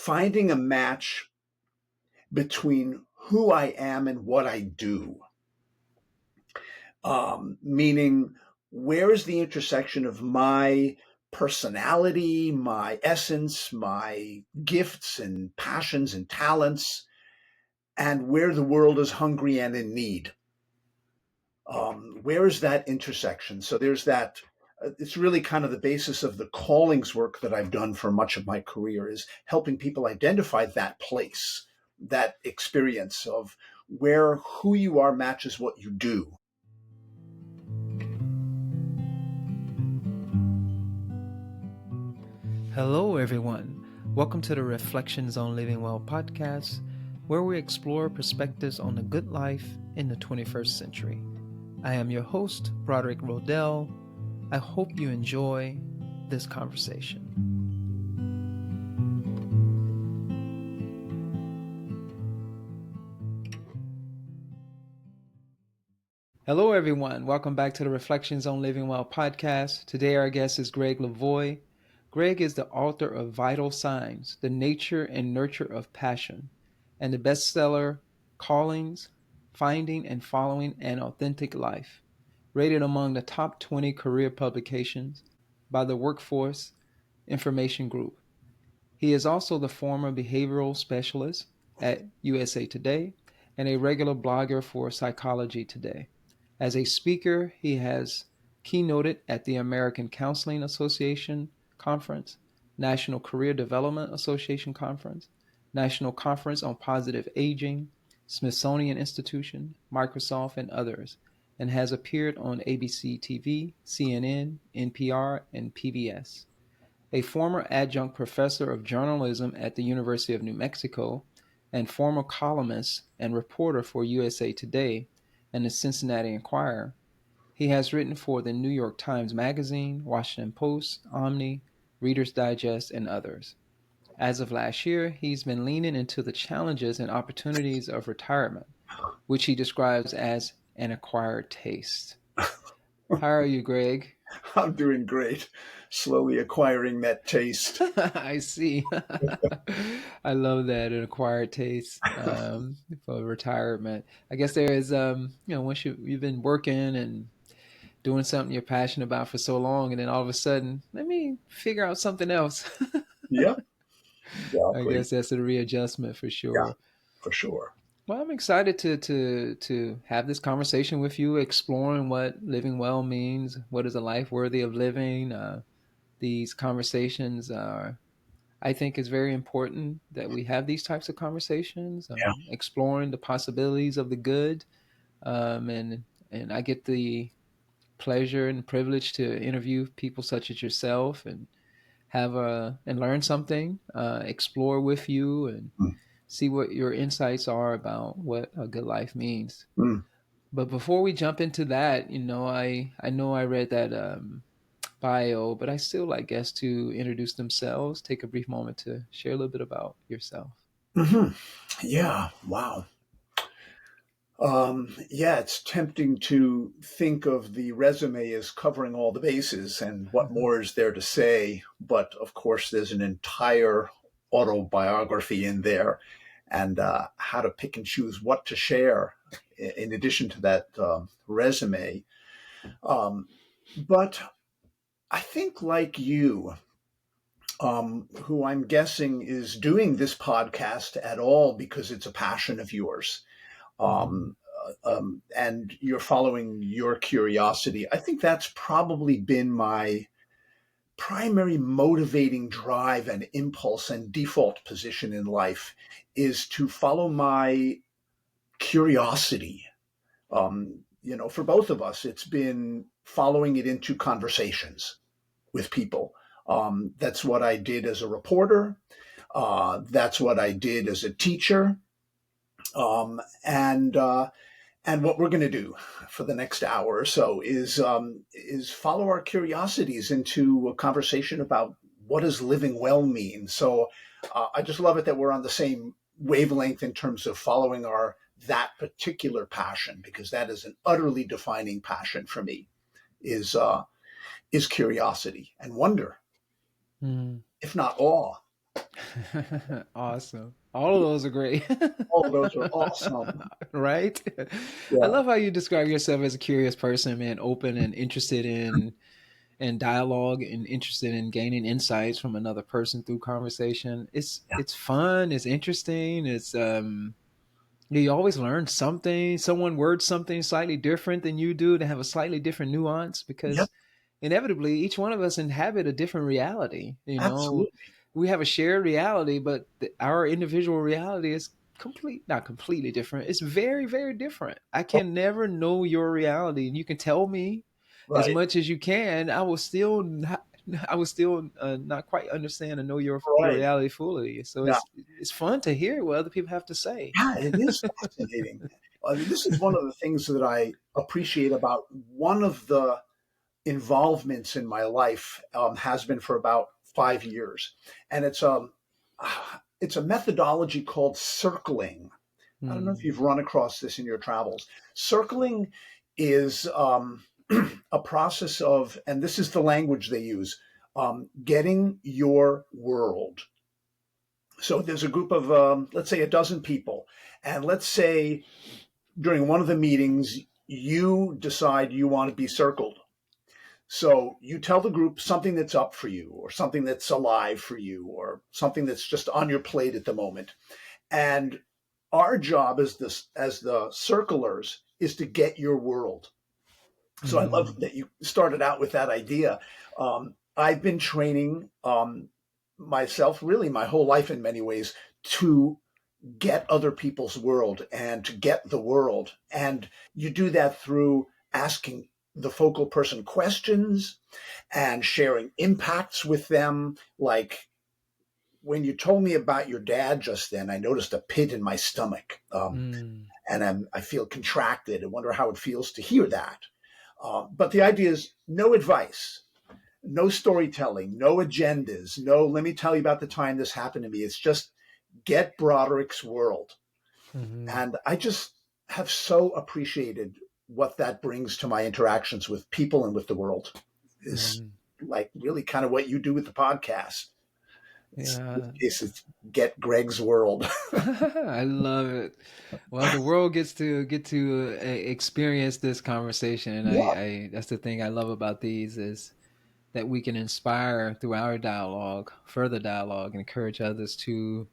finding a match between who I am and what I do. Meaning, where is the intersection of my personality, my essence, my gifts and passions and talents, and where the world is hungry and in need? Where is that intersection? So there's that. It's really kind of the basis of the callings work that I've done for much of my career, is helping people identify that place, that experience of where who you are matches what you do. Hello, everyone. Welcome to the Reflections on Living Well podcast, where we explore perspectives on the good life in the 21st century. I am your host, Broderick. I hope you enjoy this conversation. Hello, everyone. Welcome back to the Reflections on Living Well podcast. Today, our guest is Gregg Levoy. Gregg is the author of Vital Signs, The Nature and Nurture of Passion, and the bestseller Callings, Finding and Following an Authentic Life, rated among the top 20 career publications by the Workforce Information Group. He is also the former behavioral specialist at USA Today and a regular blogger for Psychology Today. As a speaker, he has keynoted at the American Counseling Association Conference, National Career Development Association Conference, National Conference on Positive Aging, Smithsonian Institution, Microsoft, and others, and has appeared on ABC TV, CNN, NPR, and PBS. A former adjunct professor of journalism at the University of New Mexico and former columnist and reporter for USA Today and the Cincinnati Enquirer, he has written for the New York Times Magazine, Washington Post, Omni, Reader's Digest, and others. As of last year, he's been leaning into the challenges and opportunities of retirement, which he describes as an acquired taste. How are you, Gregg? I'm doing great. Slowly acquiring that taste. I see. I love that, an acquired taste for retirement. I guess there is, once you've been working and doing something you're passionate about for so long, and then all of a sudden, let me figure out something else. Yep, I exactly. guess that's a readjustment for sure. Yeah, for sure. Well, I'm excited to have this conversation with you, exploring what living well means. What is a life worthy of living? These conversations are, I think, it's very important that we have these types of conversations, Yeah. exploring the possibilities of the good. And I get the pleasure and privilege to interview people such as yourself and and learn something, explore with you, and Mm. see what your insights are about what a good life means. Mm. But before we jump into that, I know I read that bio, but I still like guests to introduce themselves. Take a brief moment to share a little bit about yourself. Mm-hmm. Yeah. Wow. Yeah, it's tempting to think of the resume as covering all the bases and what more is there to say. But of course, there's an entire autobiography in there, and how to pick and choose what to share in addition to that resume. But I think, like you, who I'm guessing is doing this podcast at all because it's a passion of yours. And you're following your curiosity. I think that's probably been my primary motivating drive and impulse and default position in life, is to follow my curiosity. For both of us, it's been following it into conversations with people. That's what I did as a reporter. That's what I did as a teacher. And what we're going to do for the next hour or so is follow our curiosities into a conversation about what does living well mean. So I just love it that we're on the same wavelength in terms of following that particular passion, because that is an utterly defining passion for me, is curiosity and wonder, if not awe. Awesome. All of those are great. All of those are awesome. Right? I Yeah. love how you describe yourself as a curious person, man, open and interested in dialogue and interested in gaining insights from another person through conversation. Yeah. It's fun, it's interesting, it's you always learn something. Someone words something slightly different than you do to have a slightly different nuance Yep. because inevitably each one of us inhabit a different reality. You know, Absolutely. we have a shared reality, but our individual reality is not completely different. It's very, very different. I Oh, can never know your reality, and you can tell me as right. much as you can. I will still not quite understand and know your Right. reality fully. So Yeah. it's fun to hear what other people have to say. Yeah, it is fascinating. This is one of the things that I appreciate about one of the involvements in my life has been for about 5 years, and it's a methodology called circling. I don't know if Hmm. you've run across this in your travels. Circling is a process of, and this is the language they use, getting your world. So there's a group of, let's say, a dozen people, and let's say during one of the meetings, you decide you want to be circled. So you tell the group something that's up for you, or something that's alive for you, or something that's just on your plate at the moment. And our job as the circlers is to get your world. So I love Hmm. that you started out with that idea. I've been training myself really my whole life in many ways to get other people's world and to get the world. And you do that through asking the focal person questions and sharing impacts with them. Like when you told me about your dad just then, I noticed a pit in my stomach. Mm. And I feel contracted. I wonder how it feels to hear that. But the idea is no advice, no storytelling, no agendas, no, let me tell you about the time this happened to me. It's just get Broderick's world. Hmm. And I just have so appreciated what that brings to my interactions with people and with the world. Is Hmm. like really kind of what you do with the podcast. In this Yeah. case, it's get Gregg's world. I love it. Well, the world gets to experience this conversation, and Yeah. I that's the thing I love about these is that we can inspire through our dialogue, further dialogue, and encourage others to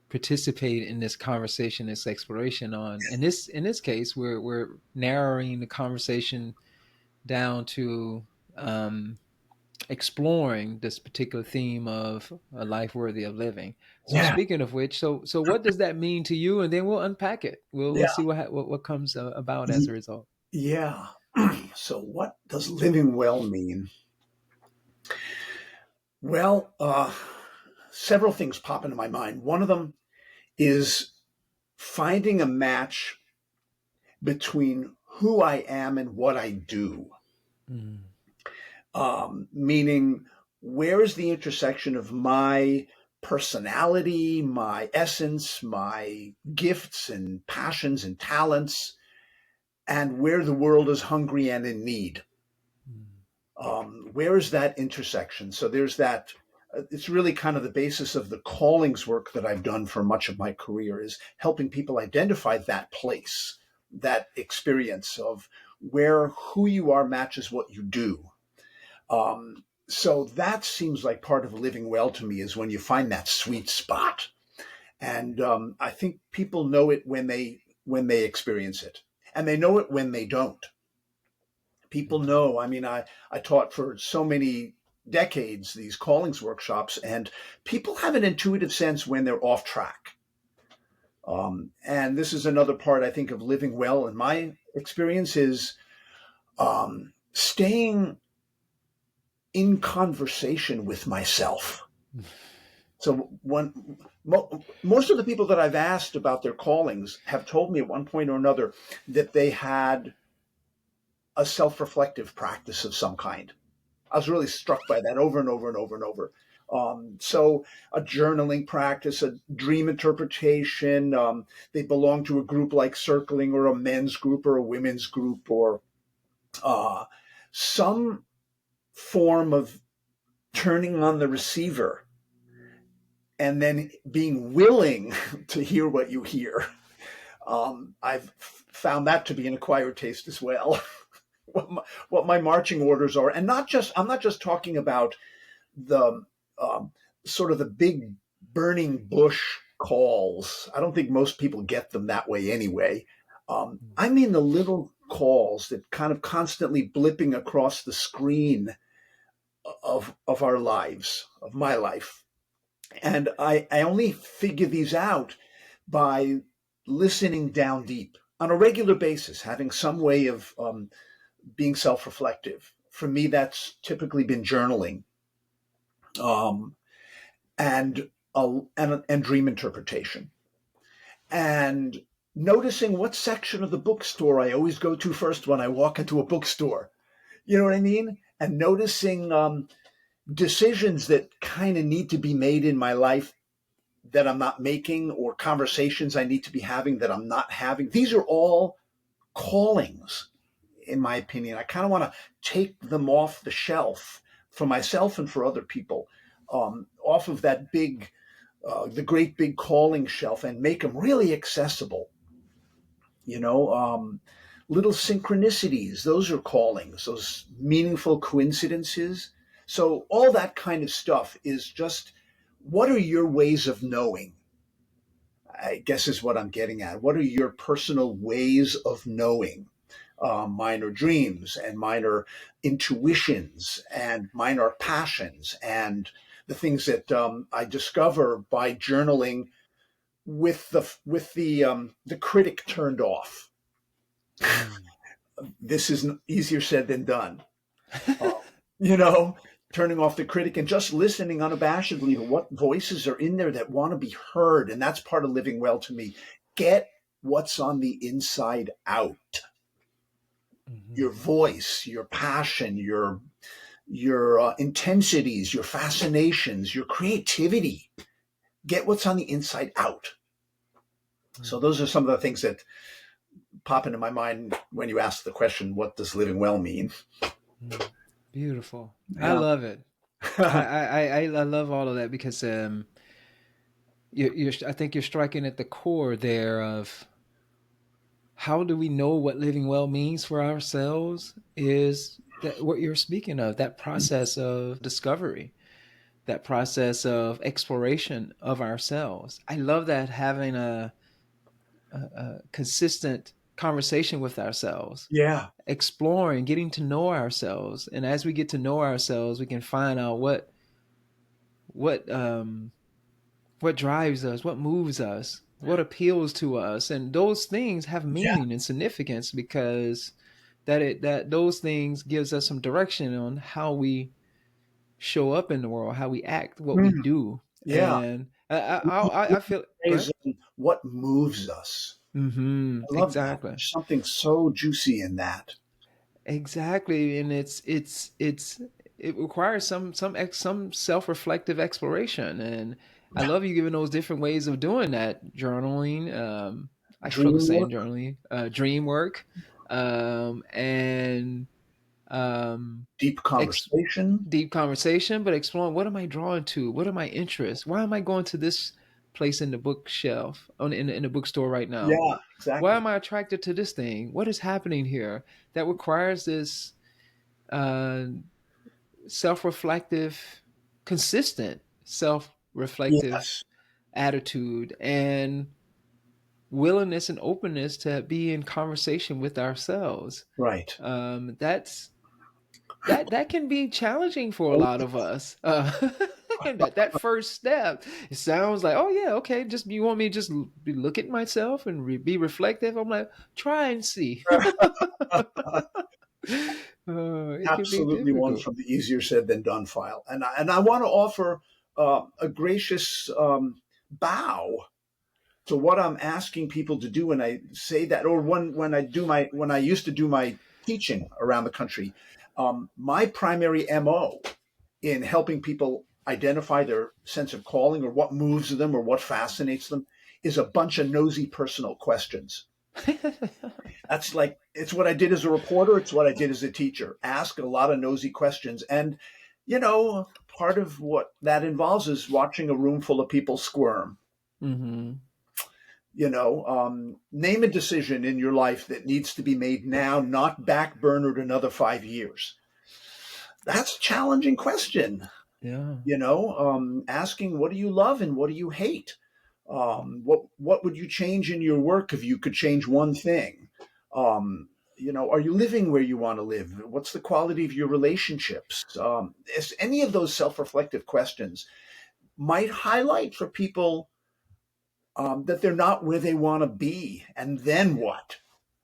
participate in this conversation, this exploration on. In this case, we're narrowing the conversation down to um, exploring this particular theme of a life worthy of living. So Yeah. speaking of which, so what does that mean to you? And then we'll unpack it. We'll Yeah. see what comes about as a result. Yeah. So, what does living well mean? Well, several things pop into my mind. One of them is finding a match between who I am and what I do. Mm. Meaning, where is the intersection of my personality, my essence, my gifts and passions and talents, and where the world is hungry and in need? Mm. Where is that intersection? So there's that. It's really kind of the basis of the callings work that I've done for much of my career is helping people identify that place, that experience of where who you are matches what you do. So that seems like part of living well to me is when you find that sweet spot, and I think people know it when they experience it, and they know it when they don't. People know. I mean, I taught for so many decades these callings workshops, and people have an intuitive sense when they're off track. And this is another part I think of living well in my experience is staying in conversation with myself. So most of the people that I've asked about their callings have told me at one point or another that they had a self-reflective practice of some kind. I was really struck by that over and over and over and over. So a journaling practice, a dream interpretation. They belong to a group like circling, or a men's group, or a women's group, or uh, some form of turning on the receiver and then being willing to hear what you hear. I've found that to be an acquired taste as well. what my marching orders are, and I'm not just talking about the um, sort of the big burning bush calls. I don't think most people get them that way anyway. I mean the little calls that kind of constantly blipping across the screen of our lives, of my life. And I only figure these out by listening down deep on a regular basis, having some way of being self-reflective. For me, that's typically been journaling, um, and dream interpretation, and noticing what section of the bookstore I always go to first when I walk into a bookstore. You know what I mean? And noticing decisions that kind of need to be made in my life that I'm not making, or conversations I need to be having that I'm not having. These are all callings, in my opinion. I kind of want to take them off the shelf for myself and for other people, off of that the great big calling shelf, and make them really accessible. You know, little synchronicities, those are callings, those meaningful coincidences. So all that kind of stuff is just, what are your ways of knowing? I guess is what I'm getting at. What are your personal ways of knowing? Mine are dreams, and mine are intuitions, and mine are passions, and the things that I discover by journaling with the critic turned off. Mm. This is easier said than done. Uh, you know, turning off the critic and just listening unabashedly to what voices are in there that want to be heard. And that's part of living well to me. Get what's on the inside out. Mhm. Your voice, your passion, your intensities, your fascinations, your creativity. Get what's on the inside out. So Mm. those are some of the things that pop into my mind when you ask the question, what does living well mean? Mm. Beautiful. I Yeah. love it. I love all of that because I think you're striking at the core there of how do we know what living well means for ourselves is that what you're speaking of, that process of discovery, that process of exploration of ourselves. I love that, having a consistent conversation with ourselves, Yeah. exploring, getting to know ourselves, and as we get to know ourselves, we can find out what um what drives us, what moves us, what appeals to us, and those things have Yeah. meaning and significance because that those things gives us some direction on how we show up in the world, how we act, what we Mm, do, yeah. and I feel. Go ahead. Is what moves us. Mm-hmm. I love that. Exactly. There's something so juicy in that. Exactly, and it requires some self-reflective exploration, and I Yeah. love you giving those different ways of doing that. Journaling, I feel the Dream same. work, Journaling, dream work, and um, deep ex- conversation. deep conversation, but exploring what am I drawn to? What are my interests? Why am I going to this place in the bookshelf in the bookstore right now? Yeah, Why exactly. am I attracted to this thing? What is happening here that requires this uh, self-reflective, consistent self-reflective Yes. attitude and willingness and openness to be in conversation with ourselves? Right. That's that can be challenging for a Oh, lot of us. And that first step, it sounds like, oh yeah, okay, just you want me to just look at myself and be reflective. I'm like, try and see. It can be absolutely one difficult. from the easier said than done file. And I want to offer a gracious bow to what I'm asking people to do when I say that, or when I used to do my teaching around the country. My primary MO in helping people identify their sense of calling, or what moves them, or what fascinates them, is a bunch of nosy personal questions. That's like, it's what I did as a reporter. It's what I did as a teacher. Ask a lot of nosy questions. And, you know, part of what that involves is watching a room full of people squirm. Mm-hmm. Name a decision in your life that needs to be made now, not backburnered another 5 years. That's a challenging question. Yeah. Asking what do you love and what do you hate? What would you change in your work if you could change one thing? Are you living where you want to live? What's the quality of your relationships? Any of those self-reflective questions might highlight for people that they're not where they want to be. And then what?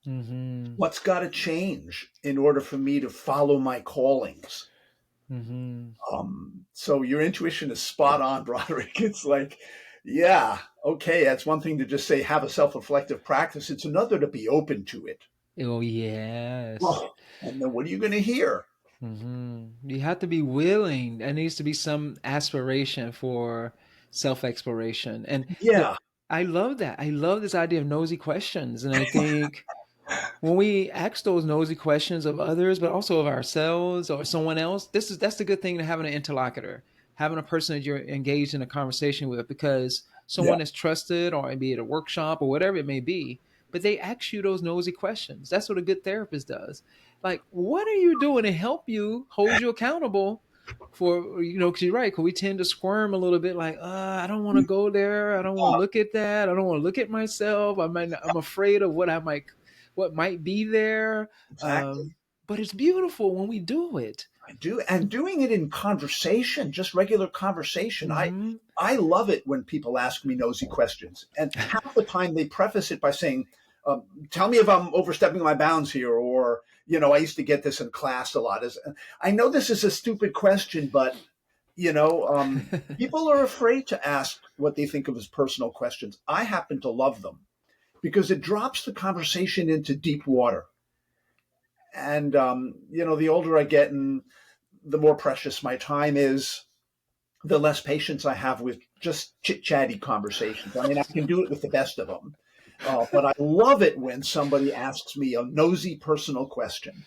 Mm-hmm. What's got to change in order for me to follow my callings? Mm-hmm. So your intuition is spot on, Broderick. It's like, yeah, okay, that's one thing to just say have a self-reflective practice. It's another to be open to it. Oh, yes. Oh, and then what are you going to hear? Mm-hmm. You have to be willing. There needs to be some aspiration for self-exploration. And the Yeah, I love that. I love this idea of nosy questions. And I think when we ask those nosy questions of others, but also of ourselves or someone else, that's the good thing to having an interlocutor, having a person that you're engaged in a conversation with, because yeah, someone is trusted, or be it a workshop or whatever it may be, but they ask you those nosy questions. That's what a good therapist does. Like, what are you doing to help you hold you accountable for, because you're right, because we tend to squirm a little bit like, I don't want to go there. I don't want to look at that. I don't want to look at myself. I'm afraid of what might be there. exactly. But it's beautiful when we do it. I do, and doing it in conversation, just regular conversation. Mm-hmm. I love it when people ask me nosy questions, and half the time they preface it by saying, "Tell me if I'm overstepping my bounds here," or I used to get this in class a lot. I know this is a stupid question, but people are afraid to ask what they think of as personal questions. I happen to love them because it drops the conversation into deep water. And the older I get and the more precious my time is, the less patience I have with just chit chatty conversations. I mean, I can do it with the best of them, but I love it when somebody asks me a nosy personal question.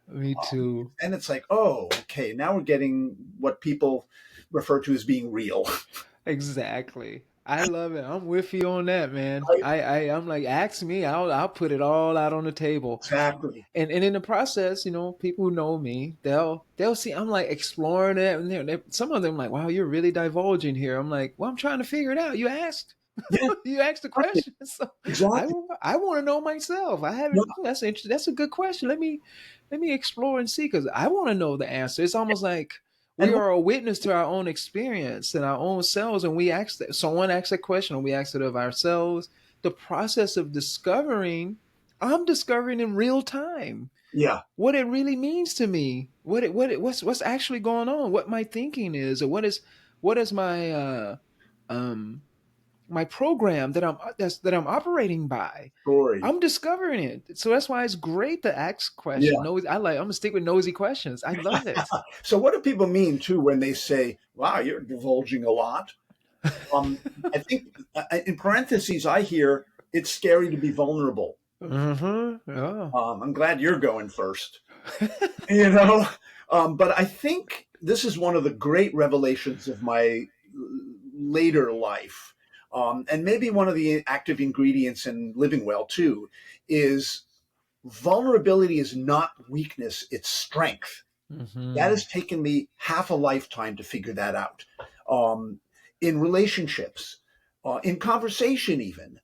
Me too. And it's like, oh, okay, now we're getting what people refer to as being real. Exactly. I love it. I'm with you on that, man. Right? I'm like, ask me. I'll put it all out on the table. Exactly. And in the process, people who know me, they'll see I'm like exploring it, and some of them like, wow, you're really divulging here. I'm like, well, I'm trying to figure it out. You asked. Yeah, You asked the exactly. question, so I Exactly. I want to know myself. I Yeah. haven't. That's interesting. That's a good question. Let me explore and see, because I want to know the answer. It's almost like we And are a witness to our own experience and our own selves, and we ask that someone asks a question, and we ask it of ourselves. The process of discovering, I'm discovering in real time yeah, what it really means to me, what's actually going on, what my thinking is, or what is um my program that I'm operating by. story. I'm discovering it. So that's why it's great to ask questions. Yeah. Nosy, I'm gonna stick with nosy questions. I love it. So what do people mean too when they say, "Wow, you're divulging a lot"? Um, I think in parentheses I hear it's scary to be vulnerable. Mm-hmm. Yeah. I'm glad you're going first. You know, but I think this is one of the great revelations of my later life, and maybe one of the active ingredients in living well too, is vulnerability is not weakness; it's strength. That Mm-hmm. has taken me half a lifetime to figure that out. Um, in relationships, in conversation, even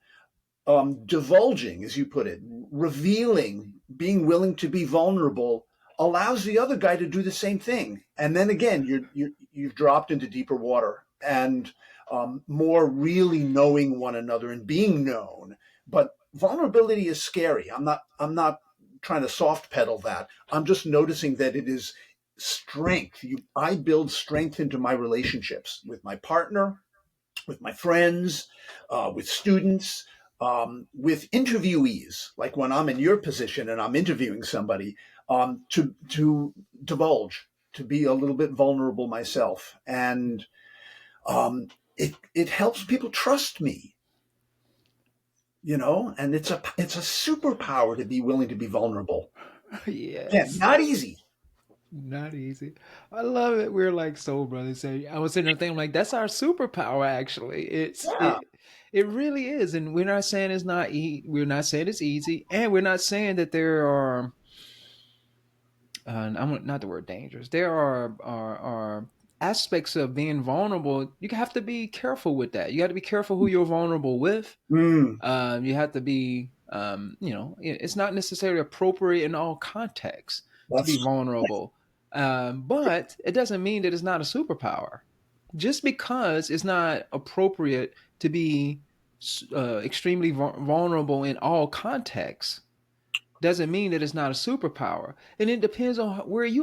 divulging, as you put it, revealing, being willing to be vulnerable allows the other guy to do the same thing. And then again, you've dropped into deeper water and more really knowing one another and being known. But vulnerability is scary. I'm not trying to soft pedal that. I'm just noticing that it is strength. I build strength into my relationships with my partner, with my friends, with students, with interviewees. Like when I'm in your position and I'm interviewing somebody, to divulge, to be a little bit vulnerable myself, and it helps people trust me. And it's a superpower to be willing to be vulnerable. Again, Yes. not easy. Not easy. I love it. We're like soul brothers. So I was sitting there thinking, like, that's our superpower. Actually, Yeah. it really is. And we're not saying it's not. We're not saying it's easy, and we're not saying that there are. I'm not the word dangerous. There are aspects of being vulnerable. You have to be careful with that. You got to be careful who you're vulnerable with. Mm, You have to be, it's not necessarily appropriate in all contexts to be that's vulnerable, but it doesn't mean that it's not a superpower. Just because it's not appropriate to be extremely vulnerable in all contexts doesn't mean that it's not a superpower. And it depends on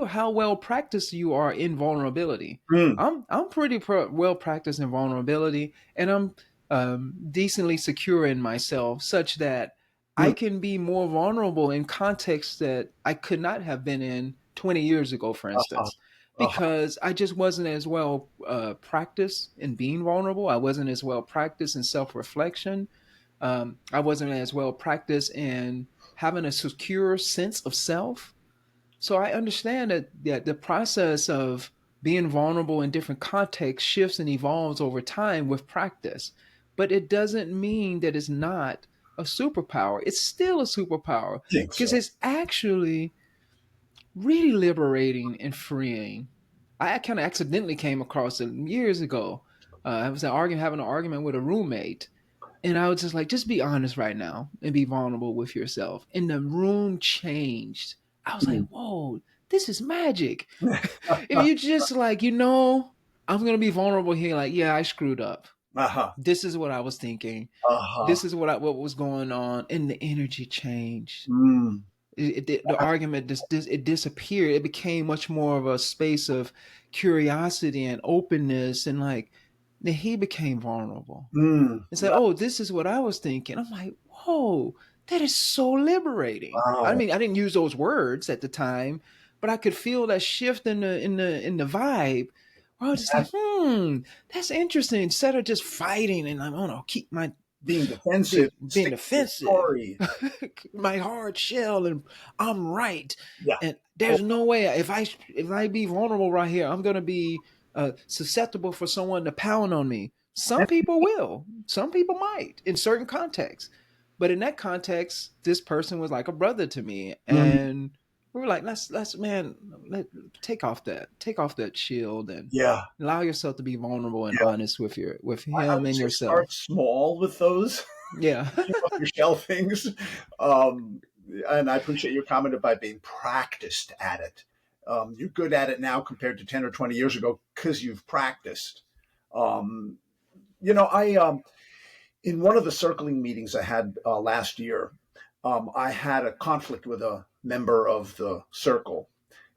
how well practiced you are in vulnerability. mm, I'm pretty well practiced in vulnerability, and I'm decently secure in myself, such that I mm, can be more vulnerable in contexts that I could not have been in 20 years ago, for uh-huh, instance, uh-huh, because I just wasn't as well practiced in being vulnerable. I wasn't as well practiced in self reflection. I wasn't as well practiced in having a secure sense of self. So I understand that the process of being vulnerable in different contexts shifts and evolves over time with practice. But it doesn't mean that it's not a superpower. It's still a superpower I think because so. it's actually really liberating and freeing. I kind of accidentally came across it years ago. I was having an argument with a roommate, and I was just like, just be honest right now and be vulnerable with yourself. And the room changed. I was like, Mm. whoa, this is magic. If you just like, I'm going to be vulnerable here. Like, yeah, I screwed up. Uh-huh, This is what I was thinking. uh-huh. This is what was going on. And the energy changed. Mm. The argument it disappeared. It became much more of a space of curiosity and openness. And like, then he became vulnerable Mm. and say, "Oh, this is what I was thinking." I'm like, "Whoa, that is so liberating." I Wow. mean, I didn't use those words at the time, but I could feel that shift in the vibe. Where I was just like, That's that's interesting. Instead of just fighting and I don't know, keep my being defensive, being stick to your defensive, story. my hard shell, and I'm right. Yeah. And Oh, there's no way if I be vulnerable right here, I'm gonna be susceptible for someone to pound on me. Some and- people will. Some people might in certain contexts. But in that context, this person was like a brother to me, mm, and we were like, let's man, take off that shield and yeah. allow yourself to be vulnerable and Yeah. honest with I him would and say start yourself. small with those. Yeah. Keep up your shell things. Um, and I appreciate your comment about being practiced at it. You're good at it now compared to 10 or 20 years ago because you've practiced. Um, I in one of the circling meetings I had last year, I had a conflict with a member of the circle.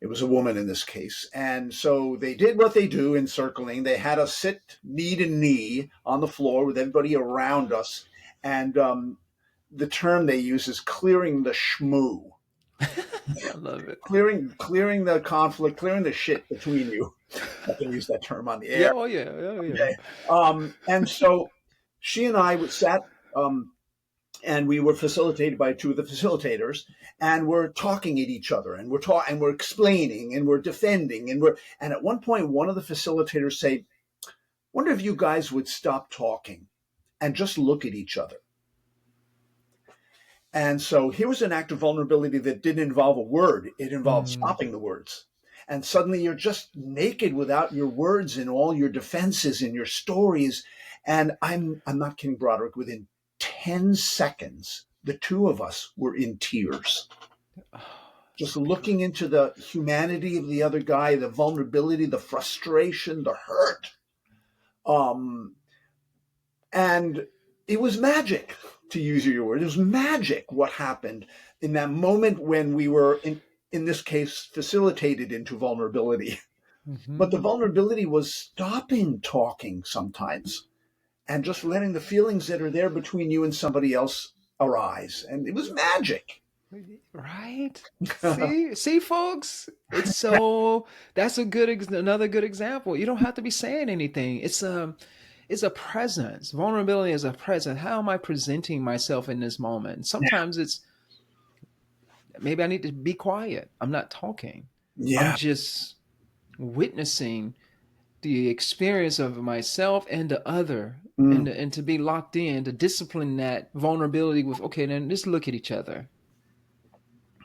It was a woman in this case. And so they did what they do in circling. They had us sit knee to knee on the floor with everybody around us. And the term they use is clearing the schmoo, I love it. clearing the conflict, clearing the shit between you. I can use that term on the Yeah, air. oh yeah, oh yeah. Okay. And so she and I would sat and we were facilitated by two of the facilitators, and we're talking at each other, and we're explaining, and we're defending, and at one point one of the facilitators say, "Wonder if you guys would stop talking and just look at each other." And so here was an act of vulnerability that didn't involve a word; it involved Mm. stopping the words. And suddenly you're just naked without your words and all your defenses and your stories. And I'm not kidding, Broderick. Within 10 seconds, the two of us were in tears, Oh, just it's looking beautiful. into the humanity of the other guy, the vulnerability, the frustration, the hurt. Um, and it was magic, to use your word. It was magic what happened in that moment when we were, in this case, facilitated into vulnerability. But the Hmm. vulnerability was stopping talking sometimes and just letting the feelings that are there between you and somebody else arise. And it was magic. Right? See, folks. It's so that's another good example. You don't have to be saying anything. It's a presence. Vulnerability is a presence. How am I presenting myself in this moment? Sometimes it's maybe I need to be quiet. I'm not talking. I'm Yeah. just witnessing the experience of myself and the other, Mm. and to be locked in, to discipline that vulnerability with, okay, then just look at each other.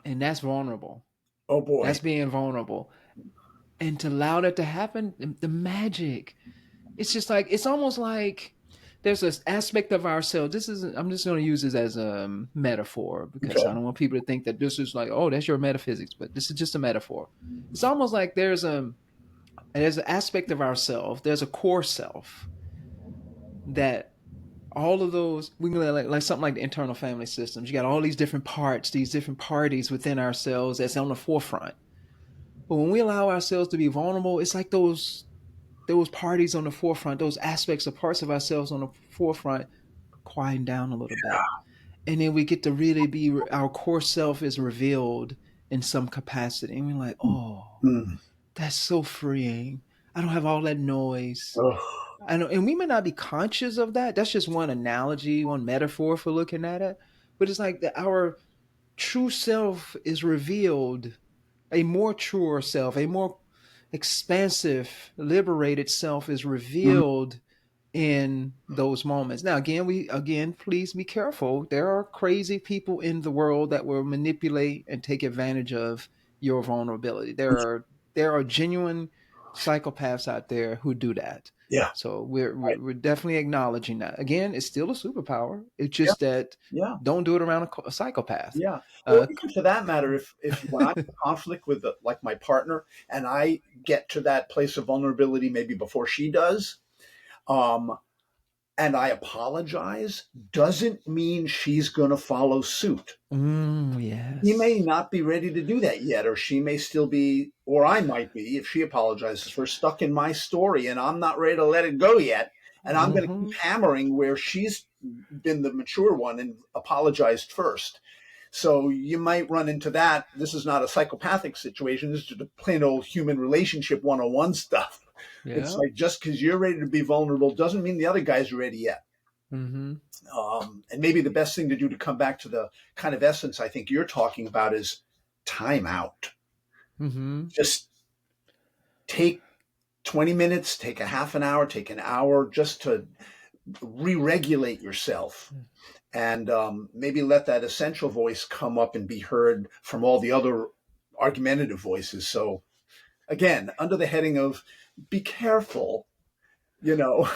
And that's vulnerable. Oh boy. That's being vulnerable. And to allow that to happen, the magic. It's just like, it's almost like there's an aspect of ourselves. This is, I'm just going to use this as a metaphor because I Okay. don't want people to think that this is like, oh, that's your metaphysics, but this is just a metaphor. It's almost like there's an aspect of ourself, there's a core self that all of those, we can like something like the internal family systems. You got all these different parts, these different parties within ourselves that's on the forefront. But when we allow ourselves to be vulnerable, it's like those parties on the forefront, those aspects of parts of ourselves on the forefront, quieten down a little bit. And then we get to really be, our core self is revealed in some capacity. And we're like, oh, Mm. that's so freeing. I don't have all that noise. Oh, I know, and we may not be conscious of that. That's just one analogy, one metaphor for looking at it. But it's like our true self is revealed, a more truer self, a more expansive, liberated self is mm. revealed in those moments. Now, again, please be careful. There are crazy people in the world that will manipulate and take advantage of your vulnerability. There are genuine psychopaths out there who do that. Yeah. So we're, Right. we're we're definitely acknowledging that. Again, it's still a superpower. It's Yeah. just that Yeah. don't do it around a psychopath. Yeah. Or Uh, even for that matter, if when I'm in conflict with like my partner and I get to that place of vulnerability maybe before she does, um, and I apologize, doesn't mean she's going to follow suit. He may yes. not be ready to do that yet, or she may still be, or I might be, if she apologizes, we're stuck in my story and I'm not ready to let it go yet. And I'm going to keep Hmm. hammering where she's been the mature one and apologized first. So you might run into that. This is not a psychopathic situation. This is just a plain old human relationship 101 stuff. It's Yeah. like just because you're ready to be vulnerable doesn't mean the other guy's ready yet. Hmm. And maybe the best thing to do to come back to the kind of essence I think you're talking about is time out. Hmm. Just take 20 minutes, take a half an hour, take an hour just to re regulate yourself and maybe let that essential voice come up and be heard from all the other argumentative voices. So, again, under the heading of be careful, you know,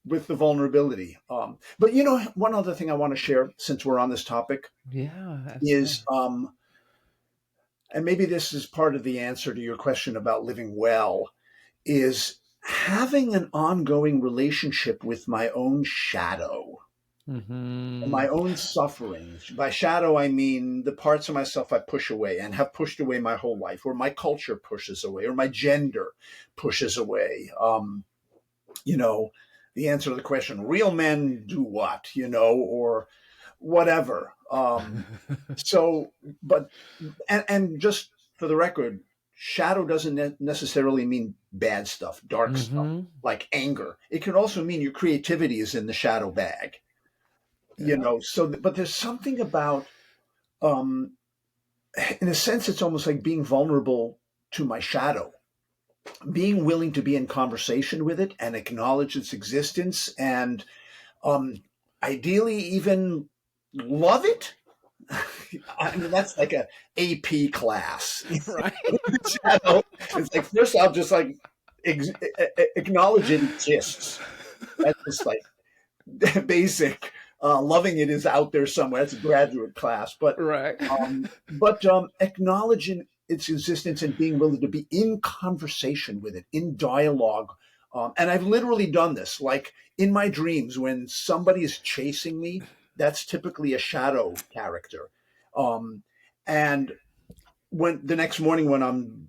with the vulnerability. But, one other thing I want to share since we're on this topic Yeah, is, absolutely. and maybe this is part of the answer to your question about living well, is having an ongoing relationship with my own shadow and Hmm. my own sufferings. By shadow, I mean the parts of myself I push away and have pushed away my whole life, or my culture pushes away, or my gender pushes away. You know, the answer to the question, real men do what, or whatever. So, but and just for the record, shadow doesn't necessarily mean bad stuff, dark stuff Hmm. like anger. It can also mean your creativity is in the shadow bag. Yeah. So but there's something about, um, in a sense, it's almost like being vulnerable to my shadow, being willing to be in conversation with it and acknowledge its existence, and um, ideally even love it. I mean, that's like a AP class. Right. Shadow. It's like first I'll just like acknowledge it exists. That's just like basic. Loving it is out there somewhere. It's a graduate class, but Right. acknowledging its existence and being willing to be in conversation with it, in dialogue. And I've literally done this, like in my dreams, when somebody is chasing me, that's typically a shadow character. Um, and when the next morning when I'm,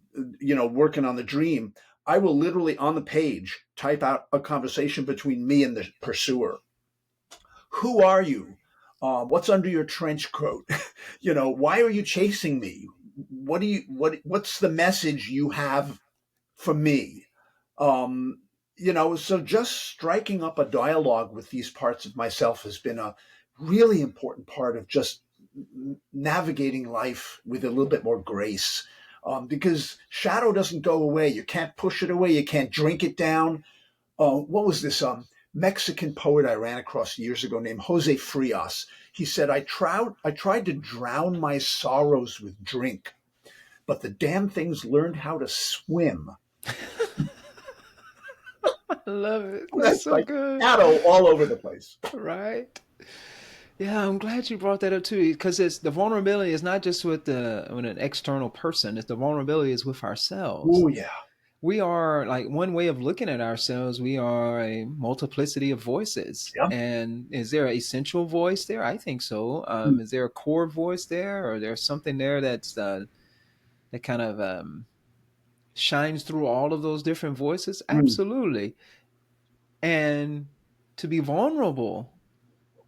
working on the dream, I will literally on the page type out a conversation between me and the pursuer. Who are you? What's under your trench coat? Why are you chasing me? What's the message you have for me? Um, so just striking up a dialogue with these parts of myself has been a really important part of just navigating life with a little bit more grace. because shadow doesn't go away. You can't push it away. You can't drink it down. What was this Mexican poet I ran across years ago named Jose Frias? He said, I tried to drown my sorrows with drink, but the damn things learned how to swim. I love it. That's That's so like good. shadow all over the place. Right? Yeah, I'm glad you brought that up too, because it's the vulnerability is not just with an external person. It's the vulnerability is with ourselves. Oh, yeah. We are like one way of looking at ourselves. We are a multiplicity of voices. Yeah. And is there an essential voice there? I think so. Mm. Is there a core voice there, or there's something there that kind of shines through all of those different voices? Mm. Absolutely. And to be vulnerable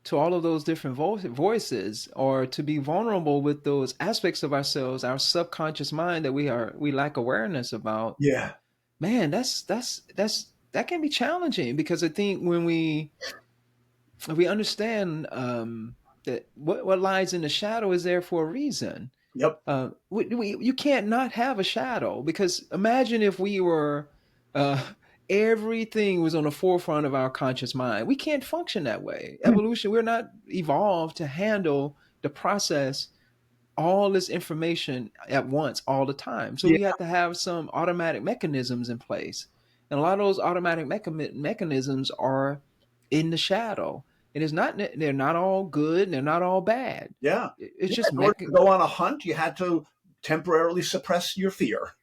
to all of those different voices, or to be vulnerable with those aspects of ourselves, our subconscious mind that we lack awareness about, Yeah. man, that can be challenging, because I think when we understand that what lies in the shadow is there for a reason. Yep. You can't not have a shadow, because imagine if we were uh, everything was on the forefront of our conscious mind. We can't function that way. Mm. Evolution, we're not evolved to handle the process, all this information at once, all the time. So Yeah. we have to have some automatic mechanisms in place, and a lot of those automatic mechanisms are in the shadow. And it's not they're not all good and they're not all bad. Yeah. It's Yeah. just In order to go on a hunt, you had to temporarily suppress your fear.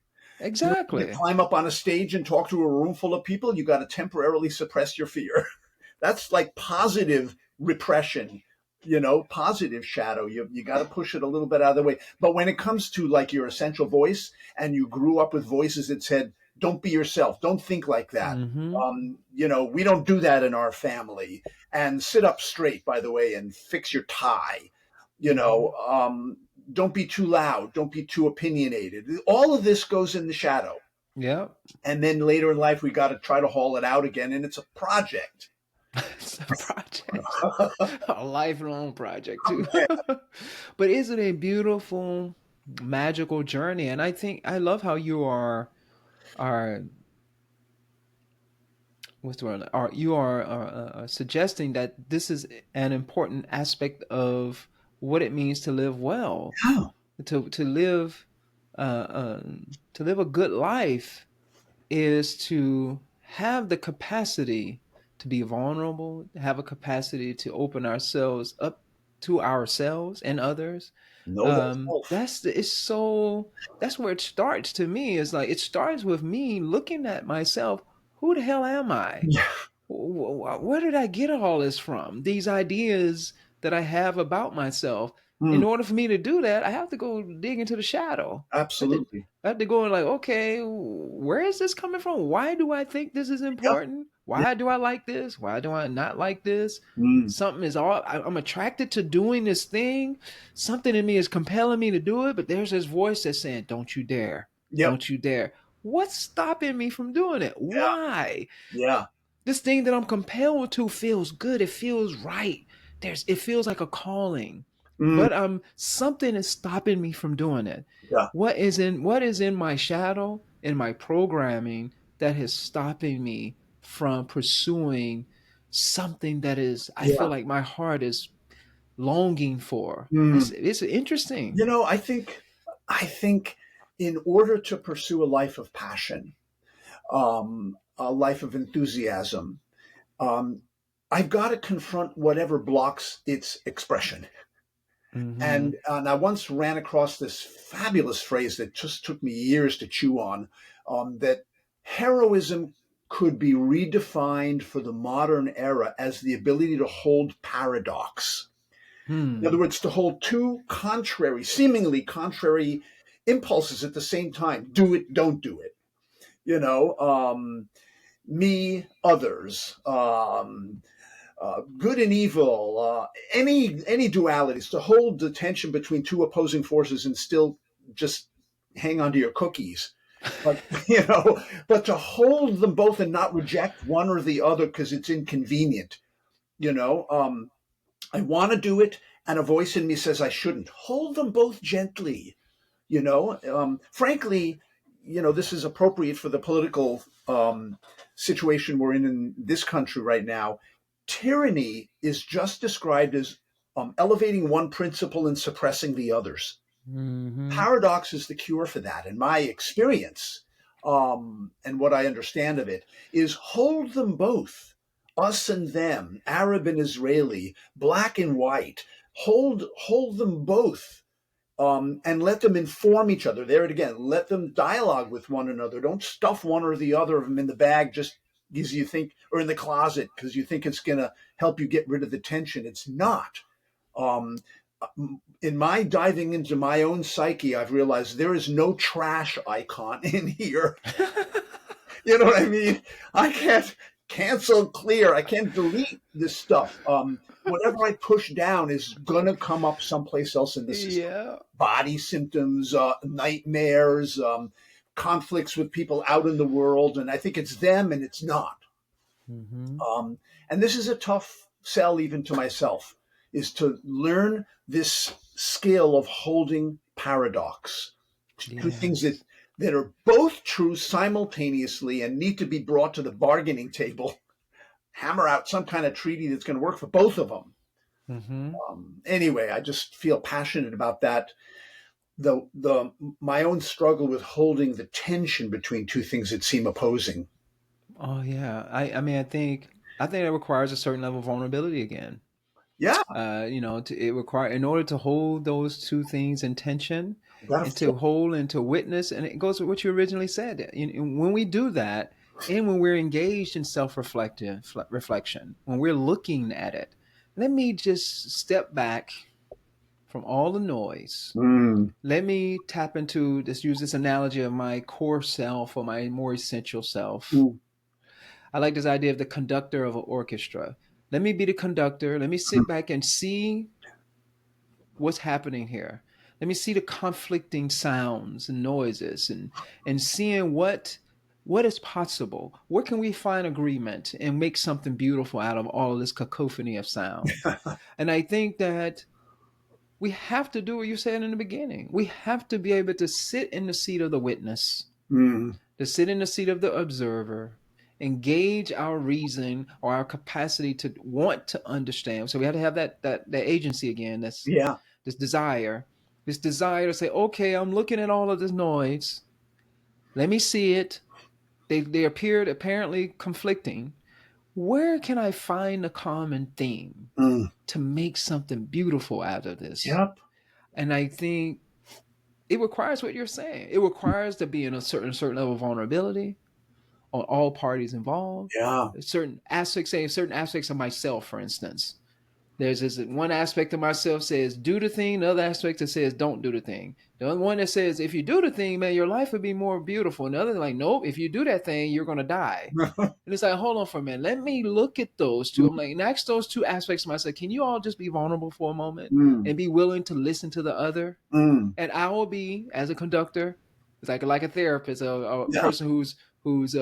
In order to exactly. climb up on a stage and talk to a room full of people, you got to temporarily suppress your fear. That's like positive repression, positive shadow. You got to push it a little bit out of the way. But when it comes to like your essential voice, and you grew up with voices that said, "Don't be yourself. Don't think like that." Mm-hmm. We don't do that in our family. And sit up straight, by the way, and fix your tie. You Mm-hmm. know, don't be too loud. Don't be too opinionated. All of this goes in the shadow. Yep. And then later in life, we got to try to haul it out again. And it's a project. It's a project, a lifelong project too. Yeah. But is it a beautiful, magical journey? And I think I love how you are what's the word? Are you are suggesting that this is an important aspect of what it means to live well, to live to live a good life is to have the capacity to be vulnerable, have a capacity to open ourselves up to ourselves and others. Know thyself. It's so that's where it starts to me. Is like it starts with me looking at myself. Who the hell am I? Yeah. Where did I get all this from? These ideas that I have about myself. In Mm, order for me to do that, I have to go dig into the shadow. I have to, absolutely. I have to go and like, okay, where is this coming from? Why do I think this is Yeah. important? Yeah. Why do I like this? Why do I not like this? Mm, Something is I'm attracted to doing this thing. Something in me is compelling me to do it, but there's this voice that's saying, "Don't you dare! yep. Don't you dare!" What's stopping me from doing it? Yeah. Why? Yeah. This thing that I'm compelled to feels good. It feels right. It feels like a calling, Mm, but something is stopping me from doing it. yeah. What is in my shadow, in my programming, that is stopping me from pursuing something that is I feel Yeah. like my heart is longing for. Mm. It's interesting. I think in order to pursue a life of passion, a life of enthusiasm, um, I've got to confront whatever blocks its expression. Mm-hmm. And I once ran across this fabulous phrase that just took me years to chew on, that heroism could be redefined for the modern era as the ability to hold paradox. In other Hmm. words, to hold two seemingly contrary impulses at the same time. Do it, don't do it. You know, me, others, good and evil, any dualities. To hold the tension between two opposing forces and still just hang on to your cookies. But but to hold them both and not reject one or the other because it's inconvenient. You know, I want to do it, and a voice in me says I shouldn't. Hold them both gently. Frankly, this is appropriate for the political situation we're in this country right now. Tyranny is just described as elevating one principle and suppressing the others. Mm-hmm. Paradox is the cure for that. In my experience, and what I understand of it, is hold them both, us and them, Arab and Israeli, black and white. Hold them both, and let them inform each other. There it again. Let them dialogue with one another. Don't stuff one or the other of them in the bag just because you think, or in the closet because you think it's going to help you get rid of the tension. It's not. Um, in my diving into my own psyche, I've realized there is no trash icon in here. You know what I mean? I can't cancel clear. I can't delete this stuff. Whatever I push down is going to come up someplace else in the system. Yeah. Body symptoms, nightmares, conflicts with people out in the world. And I think it's them and it's not. Mm-hmm. And this is a tough sell even to myself, is to learn this skill of holding paradox. Two things that are both true simultaneously and need to be brought to the bargaining table, hammer out some kind of treaty that's going to work for both of them. Mm-hmm. Anyway, I just feel passionate about that. My own struggle with holding the tension between two things that seem opposing. Oh yeah. I mean I think that requires a certain level of vulnerability again. Yeah, It require in order to hold those two things in tension you got and to. to hold and to witness, and it goes with what you originally said. When we do that, and when we're engaged in reflection, when we're looking at it, let me just step back from all the noise. Mm, Let me tap into this. Use this analogy of my core self or my more essential self. mm, I like this idea of the conductor of an orchestra. Let me be the conductor. Let me sit back and see what's happening here. Let me see the conflicting sounds and noises and seeing what is possible. Where can we find agreement and make something beautiful out of all of this cacophony of sound? And I think that we have to do what you said in the beginning. We have to be able to sit in the seat of the witness, mm, to sit in the seat of the observer, engage our reason or our capacity to want to understand. So we have to have that agency again. That's yeah. this desire, to say, okay, I'm looking at all of this noise. Let me see it. They appeared apparently conflicting. Where can I find a common theme Mm, to make something beautiful out of this? yep. And I think it requires what you're saying. It requires to be in a certain level of vulnerability on all parties involved. Yeah. Certain aspects of myself, for instance. There's this one aspect of myself says do the thing, the other aspect that says don't do the thing. The other one that says if you do the thing, man, your life would be more beautiful. And the other like, nope, if you do that thing, you're gonna die. And it's like, hold on for a minute. Let me look at those two. I'm like, and ask those two aspects of myself. Can you all just be vulnerable for a moment Mm, and be willing to listen to the other? mm, And I will be, as a conductor, it's like a therapist, a yeah. person who's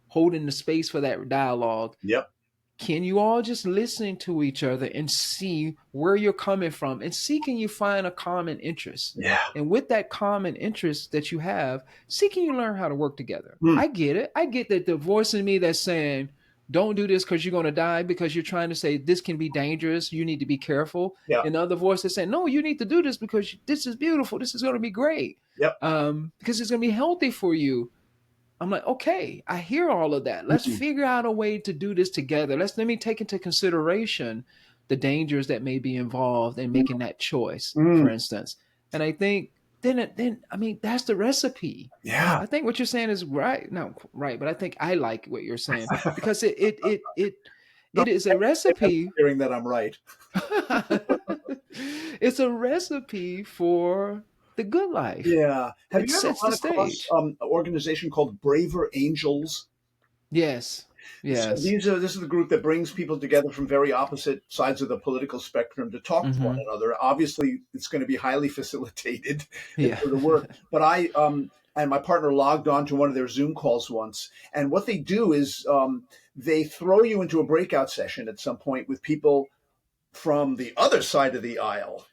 holding the space for that dialogue. Yep. Can you all just listen to each other and see where you're coming from and see can you find a common interest? Yeah. And with that common interest that you have, see can you learn how to work together? Mm, I get it. I get that the voice in me that's saying, don't do this because you're going to die because you're trying to say this can be dangerous. You need to be careful. yeah. And the other voice is saying, no, you need to do this because this is beautiful. This is going to be great. Yep. Because it's going to be healthy for you. I'm like, okay, I hear all of that. Let's Mm, figure out a way to do this together. Let me take into consideration the dangers that may be involved in mm, making that choice, for mm, instance. And I think then I mean that's the recipe. yeah. I think what you're saying is right. No, right, but I think I like what you're saying because it No, is a recipe. hearing that I'm right. It's a recipe for the good life. Yeah. Have It you ever sets the run across stage. an organization called Braver Angels? Yes. So Yes. this is the group that brings people together from very opposite sides of the political spectrum to talk to one Mm-hmm. another. Obviously, it's going to be highly facilitated Yeah. for the work. But I and my partner logged on to one of their Zoom calls once, and what they do is they throw you into a breakout session at some point with people from the other side of the aisle.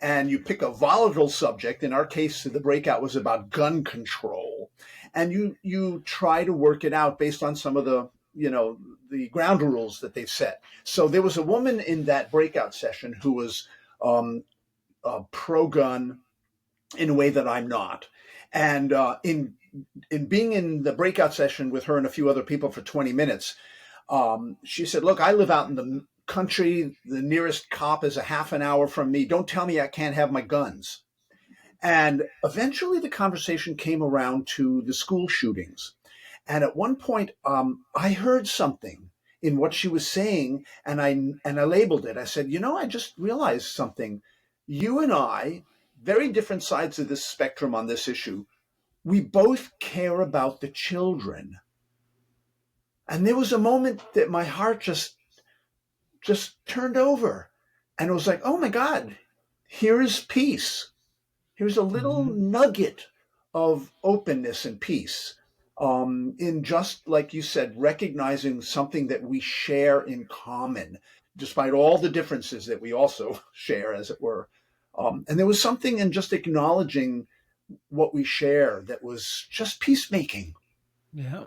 and you pick a volatile subject. In our case, the breakout was about gun control, and you try to work it out based on some of the the ground rules that they've set. So there was a woman in that breakout session who was pro gun in a way that I'm not, and in being in the breakout session with her and a few other people for 20 minutes, she said, "Look, I live out in the country. The nearest cop is a half an hour from me. Don't tell me I can't have my guns." And eventually the conversation came around to the school shootings. And at one point, I heard something in what she was saying, and I labeled it. I said, I just realized something. You and I, very different sides of this spectrum on this issue, we both care about the children. And there was a moment that my heart just turned over, and it was like, oh my God, here is peace. Here's a little nugget of openness and peace, in just like you said, recognizing something that we share in common, despite all the differences that we also share, as it were. And there was something in just acknowledging what we share that was just peacemaking. Yeah.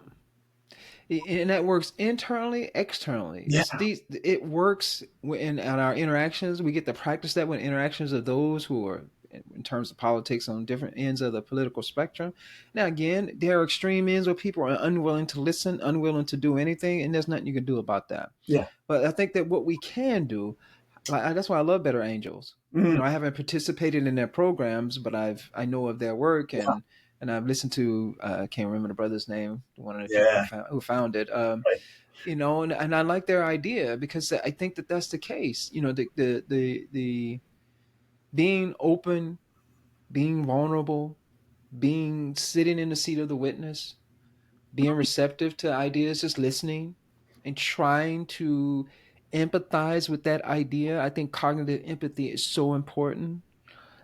And that works internally, externally. Yeah. It works in our interactions. We get to practice that with interactions of those who are, in terms of politics, on different ends of the political spectrum. Now, again, there are extreme ends where people are unwilling to listen, unwilling to do anything, and there's nothing you can do about that. Yeah. But I think that what we can do, like, that's why I love Better Angels. Mm-hmm. I haven't participated in their programs, but I know of their work, and I've listened to I can't remember the brother's name, one of the people who founded. Right. And I like their idea because I think that that's the case. The being open, being vulnerable, being sitting in the seat of the witness, being receptive to ideas, just listening and trying to empathize with that idea. I think cognitive empathy is so important.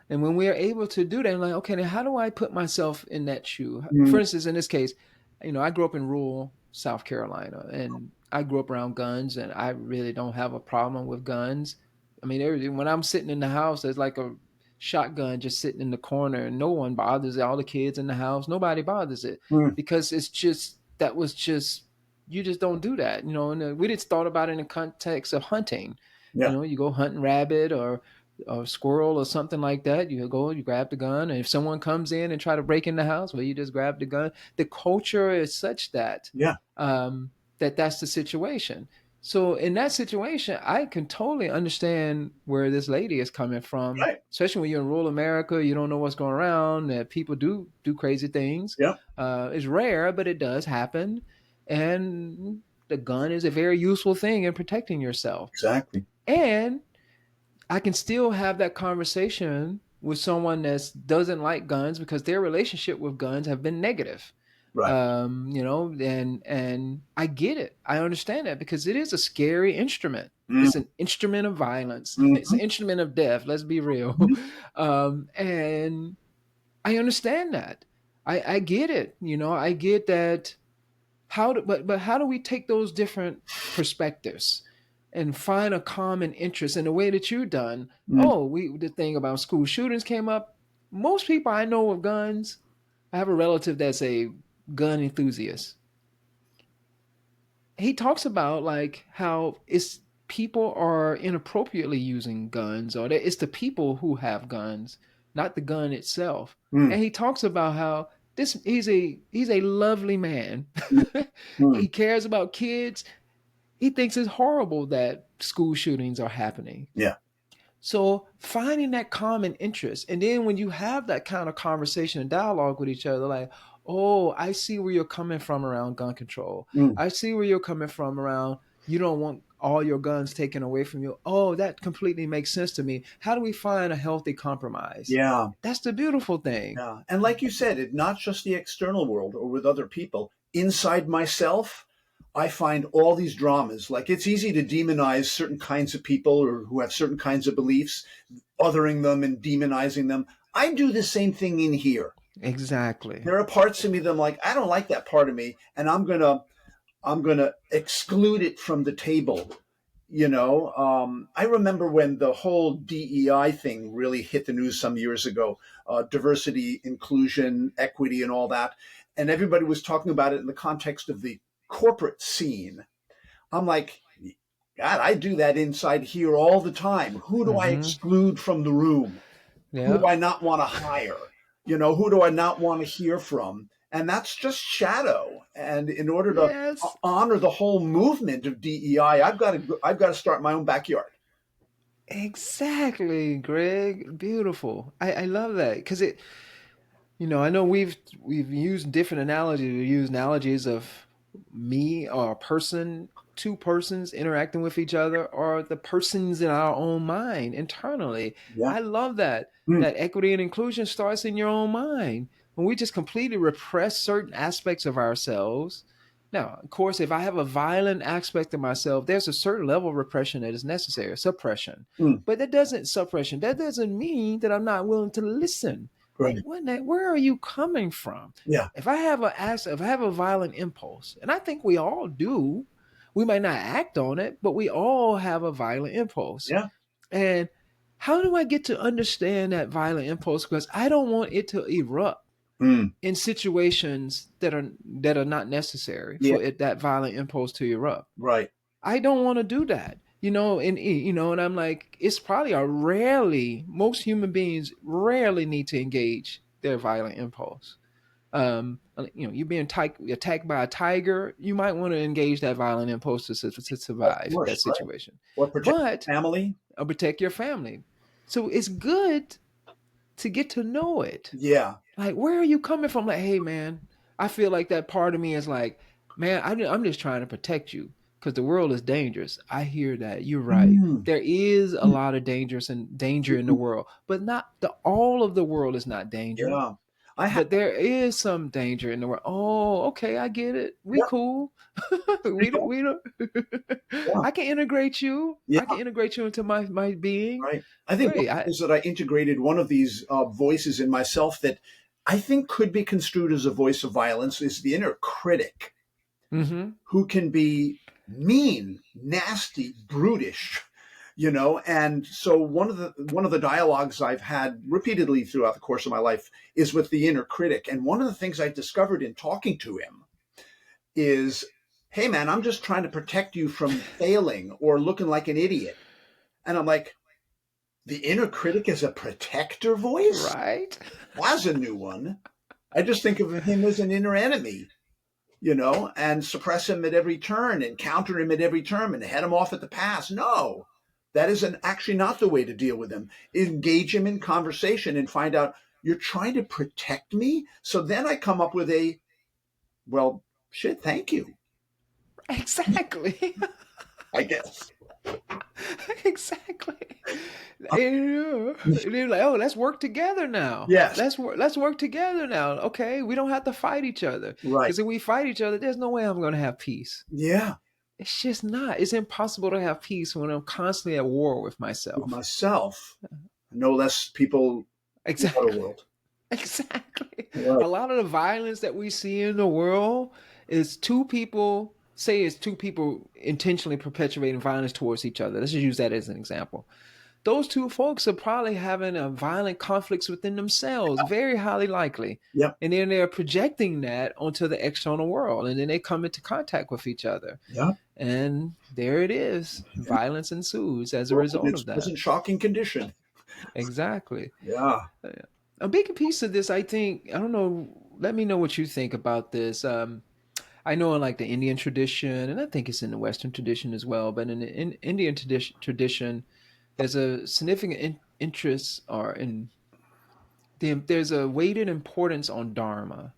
And when we are able to do that, I'm like, okay, now how do I put myself in that shoe? Mm-hmm. For instance, in this case, I grew up in rural South Carolina, and I grew up around guns, and I really don't have a problem with guns. I mean, when I'm sitting in the house, there's like a shotgun just sitting in the corner, and no one bothers it. All the kids in the house, nobody bothers it, because it's just, that was just, you just don't do that, and we just thought about it in the context of hunting. Yeah. You go hunting rabbit or squirrel or something like that. You grab the gun, and if someone comes in and try to break in the house, well, you just grab the gun. The culture is such that that's the situation. So in that situation, I can totally understand where this lady is coming from, Right. especially when you're in rural America. You don't know what's going around. That people do crazy things. Yeah. It's rare, but it does happen, and the gun is a very useful thing in protecting yourself. Exactly. And I can still have that conversation with someone that doesn't like guns because their relationship with guns have been negative. Right. And I get it. I understand that because it is a scary instrument. Mm-hmm. It's an instrument of violence. Mm-hmm. It's an instrument of death. Let's be real. And I understand that. I get it. I get that. But how do we take those different perspectives and find a common interest in the way that you've done? The thing about school shootings came up. Most people I know with guns, I have a relative that's a gun enthusiast. He talks about like how it's people are inappropriately using guns, or that it's the people who have guns, not the gun itself. And he talks about how he's a lovely man. He cares about kids. He thinks it's horrible that school shootings are happening. Yeah. So finding that common interest, and then when you have that kind of conversation and dialogue with each other, like, oh, I see where you're coming from around gun control. I see where you're coming from around, you don't want all your guns taken away from you. Oh, that completely makes sense to me. How do we find a healthy compromise? Yeah. That's the beautiful thing. Yeah. And like you said, it's not just the external world or with other people. Inside myself, I find all these dramas. Like, it's easy to demonize certain kinds of people or who have certain kinds of beliefs, othering them and demonizing them. I do the same thing in here. Exactly. There are parts of me that I'm like, I don't like that part of me, and I'm gonna exclude it from the table. I remember when the whole DEI thing really hit the news some years ago, diversity, inclusion, equity, and all that. And everybody was talking about it in the context of the corporate scene. I'm like, God, I do that inside here all the time. Who do I Mm-hmm. exclude from the room? Who Yeah. do I not want to hire? Who do I not want to hear from? And that's just shadow. And in order to Yes. honor the whole movement of DEI, I've got to start my own backyard. Exactly, Greg. Beautiful. I love that because I know we've used different analogies. We use analogies of me or a person, two persons interacting with each other, or the persons in our own mind internally. Yeah. I love that. Mm, That equity and inclusion starts in your own mind. When we just completely repress certain aspects of ourselves. Now, of course, if I have a violent aspect of myself, there's a certain level of repression that is necessary, suppression. mm, But that doesn't mean that I'm not willing to listen. Like, right. where are you coming from? Yeah. If I have a violent impulse, and I think we all do, we might not act on it, but we all have a violent impulse. Yeah. And how do I get to understand that violent impulse? Because I don't want it to erupt Mm, in situations that are not necessary yeah. for that violent impulse to erupt. Right. I don't want to do that. And I'm like, it's probably most human beings rarely need to engage their violent impulse. You're being attacked by a tiger, you might want to engage that violent impulse to Of survive course. that Right. situation. Or protect But the family. protect your family. So it's good to get to know it. Yeah. Like, where are you coming from? Like, hey, man, I feel like that part of me is like, man, I'm just trying to protect you because the world is dangerous. I hear that. You're right. Mm, There is a mm, lot of danger in the mm, world, but not all of the world is not danger. yeah. I have. But there is some danger in the world. Oh, okay, I get it. We Yeah. cool. There we you don't. go. We don't. Yeah. I can integrate you. Yeah. I can integrate you into my being. Right. I think one Great. of the things that I integrated one of these voices in myself that I think could be construed as a voice of violence is the inner critic, Mm-hmm. who can be mean, nasty, brutish, and so one of the dialogues I've had repeatedly throughout the course of my life is with the inner critic. And one of the things I discovered in talking to him is, hey man, I'm just trying to protect you from failing or looking like an idiot. And I'm like, the inner critic is a protector voice? Right. That's a new one. I just think of him as an inner enemy, and suppress him at every turn and counter him at every turn and head him off at the pass. No, that is actually not the way to deal with him. Engage him in conversation and find out, you're trying to protect me. So then I come up with well, shit, thank you, Exactly. I guess. Exactly. And they're like, oh, let's work together now. Yes, Let's work together now. Okay, we don't have to fight each other. right. Because if we fight each other, there's no way I'm going to have peace. Yeah, It's just not. It's impossible to have peace when I'm constantly at war with with myself. myself, no less people in the outer Exactly. world. Exactly. Right. A lot of the violence that we see in the world is two people intentionally perpetuating violence towards each other. Let's just use that as an example. Those two folks are probably having a violent conflicts within themselves, very highly likely. Yep. And then they're projecting that onto the external world. And then they come into contact with each other. Yep. And there it is. Violence ensues as a World in result its of that. present shocking condition. Exactly. Yeah. A big piece of this, I think, I don't know, let me know what you think about this. I know in like the Indian tradition, and I think it's in the Western tradition as well, but in the Indian tradition, there's a significant interest or there's a weighted importance on dharma,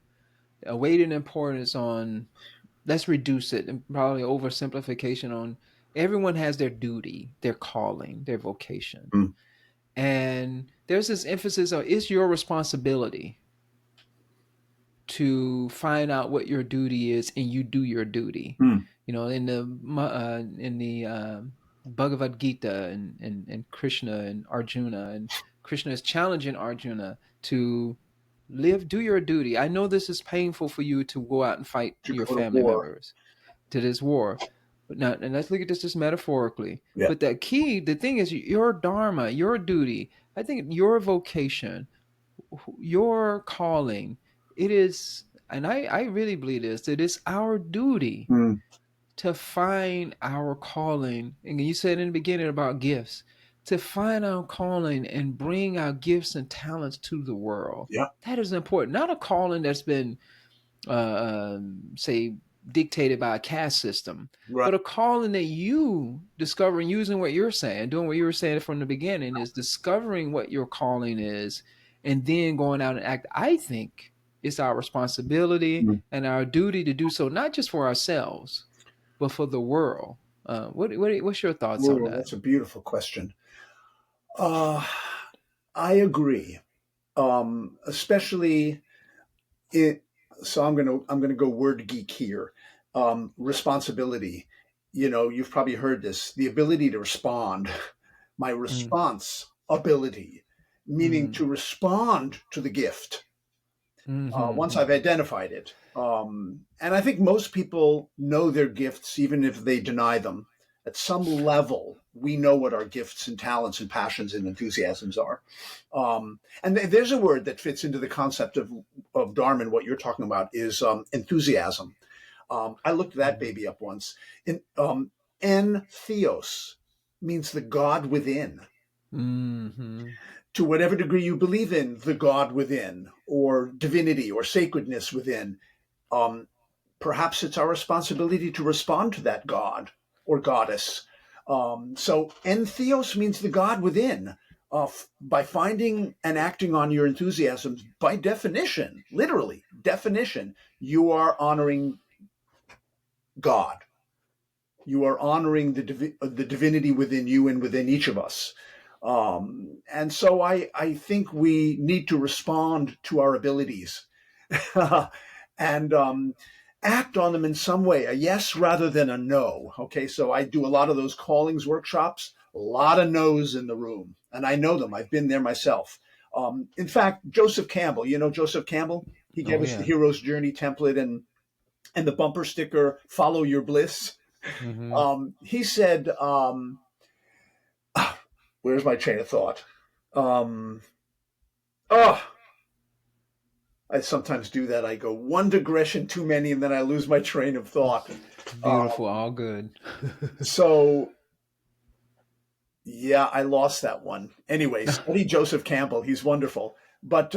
a weighted importance on, let's reduce it and probably oversimplification on, everyone has their duty, their calling, their vocation. Mm, And there's this emphasis on, it's your responsibility to find out what your duty is and you do your duty. mm, In the Bhagavad Gita and Krishna and Arjuna, and Krishna is challenging Arjuna to do your duty. I know this is painful for you to go out and fight to your go to family war. members to this war, Now, and let's look at this just metaphorically. Yeah. But the thing is, your dharma, your duty. I think your vocation, your calling, it is, and I really believe this. It is our duty Mm, to find our calling. And you said in the beginning about gifts, to find our calling and bring our gifts and talents to the world. yeah. That is important. Not a calling that's been, say, dictated by a caste system, Right. but a calling that you discovering, using what you're saying, doing what you were saying from the beginning, is discovering what your calling is and then going out and act. I think it's our responsibility Mm. and our duty to do so, not just for ourselves, but for the world. What's your thoughts on Ooh, that? that's a beautiful question. Uh, I agree. Especially it. So I'm gonna go word geek here. Responsibility. You've probably heard this. The ability to respond. My Mm, response ability, meaning mm, to respond to the gift once I've mm-hmm, identified it. And I think most people know their gifts, even if they deny them. At some level, we know what our gifts and talents and passions and enthusiasms are. And there's a word that fits into the concept of Dharma, and what you're talking about is enthusiasm. I looked that baby up once. En theos means the God within. mm-hmm. To whatever degree you believe in the God within, or divinity, or sacredness within, um, perhaps it's our responsibility to respond to that God or goddess. So entheos means the God within. By finding and acting on your enthusiasms, by definition, literally definition, you are honoring God. You are honoring the divinity within you and within each of us. And so I think we need to respond to our abilities and act on them in some way, a yes rather than a no. Okay, so I do a lot of those callings workshops, a lot of no's in the room, and I know them. I've been there myself. In fact, Joseph Campbell, Joseph Campbell, he gave Oh us the yeah. hero's journey template and the bumper sticker, follow your bliss. Mm-hmm. He said, where's my train of thought? Um, oh, I sometimes do that. I go one digression too many, and then I lose my train of thought. Beautiful, all good. So, yeah, I lost that one. Anyway, study Joseph Campbell. He's wonderful. But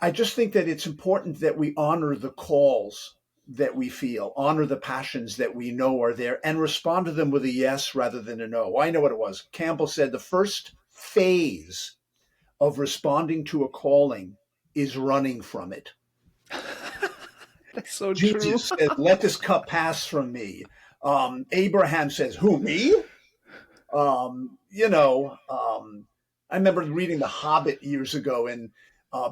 I just think that it's important that we honor the calls that we feel, honor the passions that we know are there, and respond to them with a yes rather than a no. I know what it was. Campbell said the first phase of responding to a calling is running from it. That's so true. Jesus says, let this cup pass from me. Abraham says, who, me? I remember reading The Hobbit years ago, and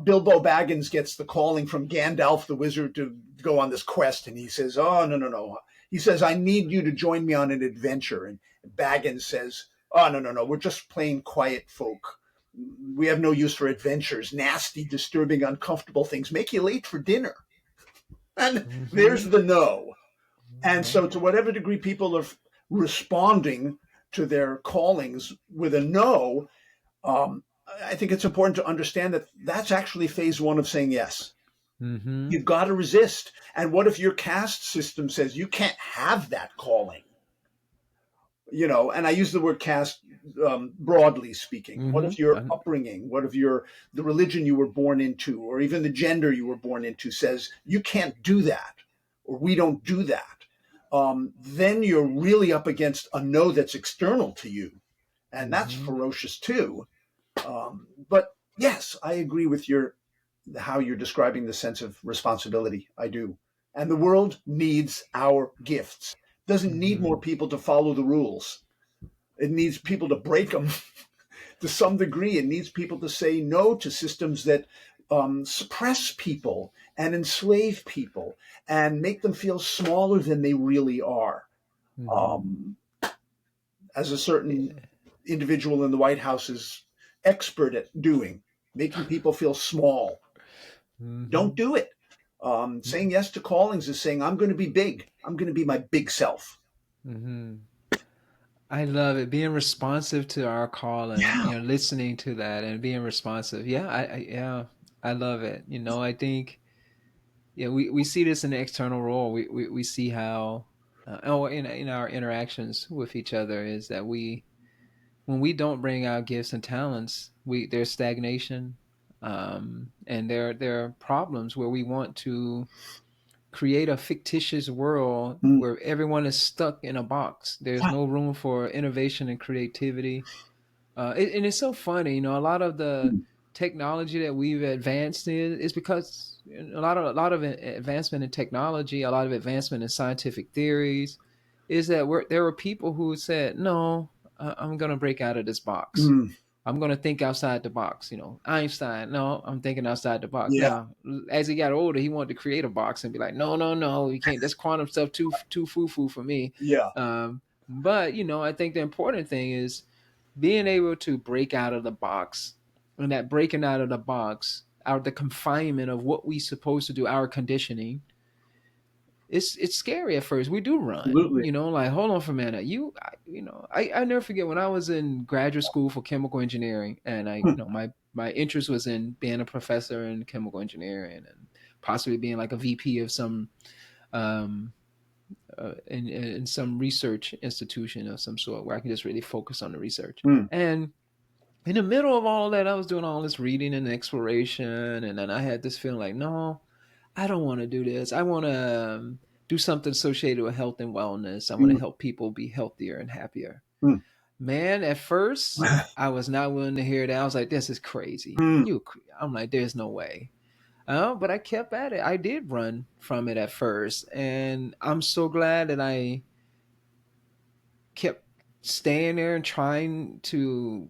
Bilbo Baggins gets the calling from Gandalf the wizard to go on this quest, and he says, "Oh, no, no, no." He says, "I need you to join me on an adventure." And Baggins says, "Oh, no, no, no. We're just plain quiet folk. We have no use for adventures. Nasty, disturbing, uncomfortable things make you late for dinner." And there's Mm-hmm. the no. And so, to whatever degree people are responding to their callings with a no, I think it's important to understand that that's actually phase one of saying yes. Mm-hmm. You've got to resist. And what if your caste system says you can't have that calling? And I use the word caste broadly speaking. What Mm-hmm. if your upbringing, what if the religion you were born into, or even the gender you were born into says you can't do that, or we don't do that? Then you're really up against a no that's external to you, and that's Mm-hmm. ferocious too. But yes, I agree with how you're describing the sense of responsibility. I do. And the world needs our gifts. Doesn't need Mm-hmm. more people to follow the rules. It needs people to break them to some degree. It needs people to say no to systems that suppress people and enslave people and make them feel smaller than they really are. Mm-hmm. Um, as a certain individual in the White House is expert at doing, making people feel small. Mm-hmm. Don't do it. Saying yes to callings is saying, I'm going to be big. I'm going to be my big self. Mm-hmm. I love it. Being responsive to our calling, Yeah. listening to that and being responsive. Yeah, I love it. I think, yeah, we see this in the external role. We see how, in our interactions with each other is that when we don't bring our gifts and talents, there's stagnation, and there are problems where we want to create a fictitious world Mm. where everyone is stuck in a box. There's Yeah. no room for innovation and creativity. And it's so funny, a lot of the Mm. technology that we've advanced in is because a lot of advancement in technology, a lot of advancement in scientific theories, is that there were people who said, "No, I'm going to break out of this box. Mm. I'm going to think outside the box." Einstein, no, I'm thinking outside the box. Yeah. Now, as he got older, he wanted to create a box and be like, "No, no, no, you can't. That's quantum stuff too foo foo for me." Yeah. But I think the important thing is being able to break out of the box, and that breaking out of the box, out of the confinement of what we supposed to do, our conditioning. It's scary at first. We do run, Absolutely. like, hold on for a minute. I never forget when I was in graduate school for chemical engineering, and Hmm. my interest was in being a professor in chemical engineering and possibly being like a VP of some um, in some research institution of some sort where I can just really focus on the research. Mm. And in the middle of all that, I was doing all this reading and exploration, and then I had this feeling like, no, I don't want to do this. I want to do something associated with health and wellness. I want to Mm. help people be healthier and happier. Mm. Man, at first, I was not willing to hear that. I was like, this is crazy. Mm. I'm like, there's no way. But I kept at it. I did run from it at first, and I'm so glad that I kept staying there and trying to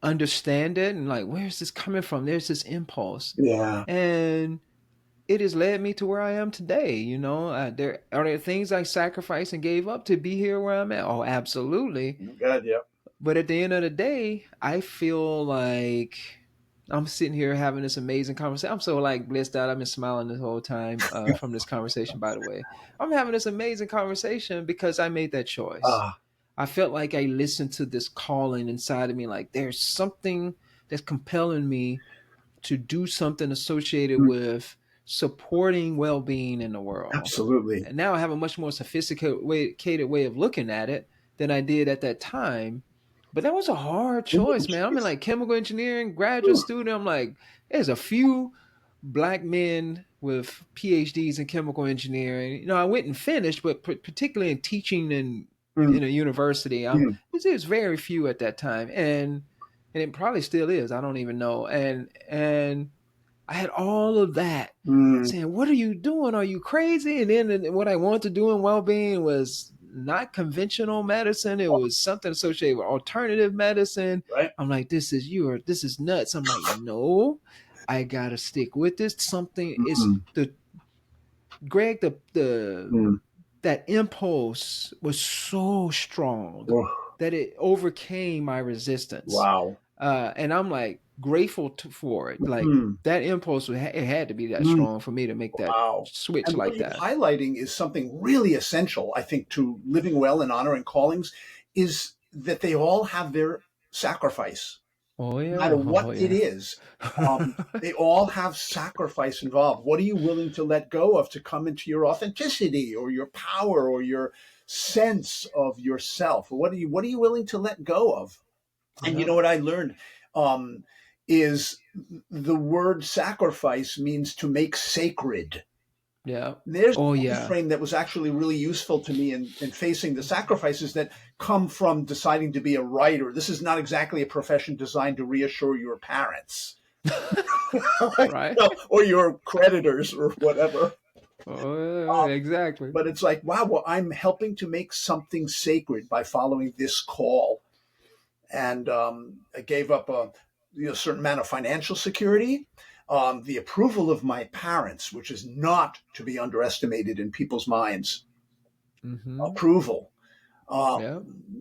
understand it and like, where's this coming from? There's this impulse, Yeah. and it has led me to where I am today. There things I sacrificed and gave up to be here where I'm at. Oh, absolutely. God, yeah. But at the end of the day, I feel like I'm sitting here having this amazing conversation. I'm so like blissed out. I've been smiling this whole time from this conversation. By the way, I'm having this amazing conversation because I made that choice. Ah. I felt like I listened to this calling inside of me. Like there's something that's compelling me to do something associated Mm. with supporting well-being in the world. Absolutely. And now I have a much more sophisticated way of looking at it than I did at that time. But that was a hard choice, man. I'm in like chemical engineering, graduate Ooh. student. I'm like, there's a few black men with PhDs in chemical engineering. I went and finished, but particularly in teaching and Mm. in a university, Mm. there's very few at that time, and it probably still is. I don't even know. And I had all of that Mm. saying, "What are you doing? Are you crazy?" And then what I wanted to do in well-being was not conventional medicine. It was something associated with alternative medicine. Right. I'm like, this is nuts. I'm like, no, I gotta stick with this. Something is Mm. the Greg, the Mm. that impulse was so strong Oh, that it overcame my resistance. wow. And I'm like grateful for it. Like Mm. that impulse, it had to be that Mm. strong for me to make that Wow. switch And what like you're that. highlighting is something really essential, I think, to living well and honoring callings, is that they all have their sacrifice, Oh no matter yeah, what oh it yeah. is. They all have sacrifice involved. What are you willing to let go of to come into your authenticity or your power or your sense of yourself? What are you willing to let go of? And you Yep. know what I learned um, is the word sacrifice means to make sacred. Yeah. There's Oh a yeah. reframe that was actually really useful to me in facing the sacrifices that come from deciding to be a writer. This is not exactly a profession designed to reassure your parents Right. or your creditors or whatever. Oh yeah, exactly. But it's like, wow, well, I'm helping to make something sacred by following this call. And I gave up a certain amount of financial security, the approval of my parents, which is not to be underestimated in people's minds. Mm-hmm. Approval. Yeah.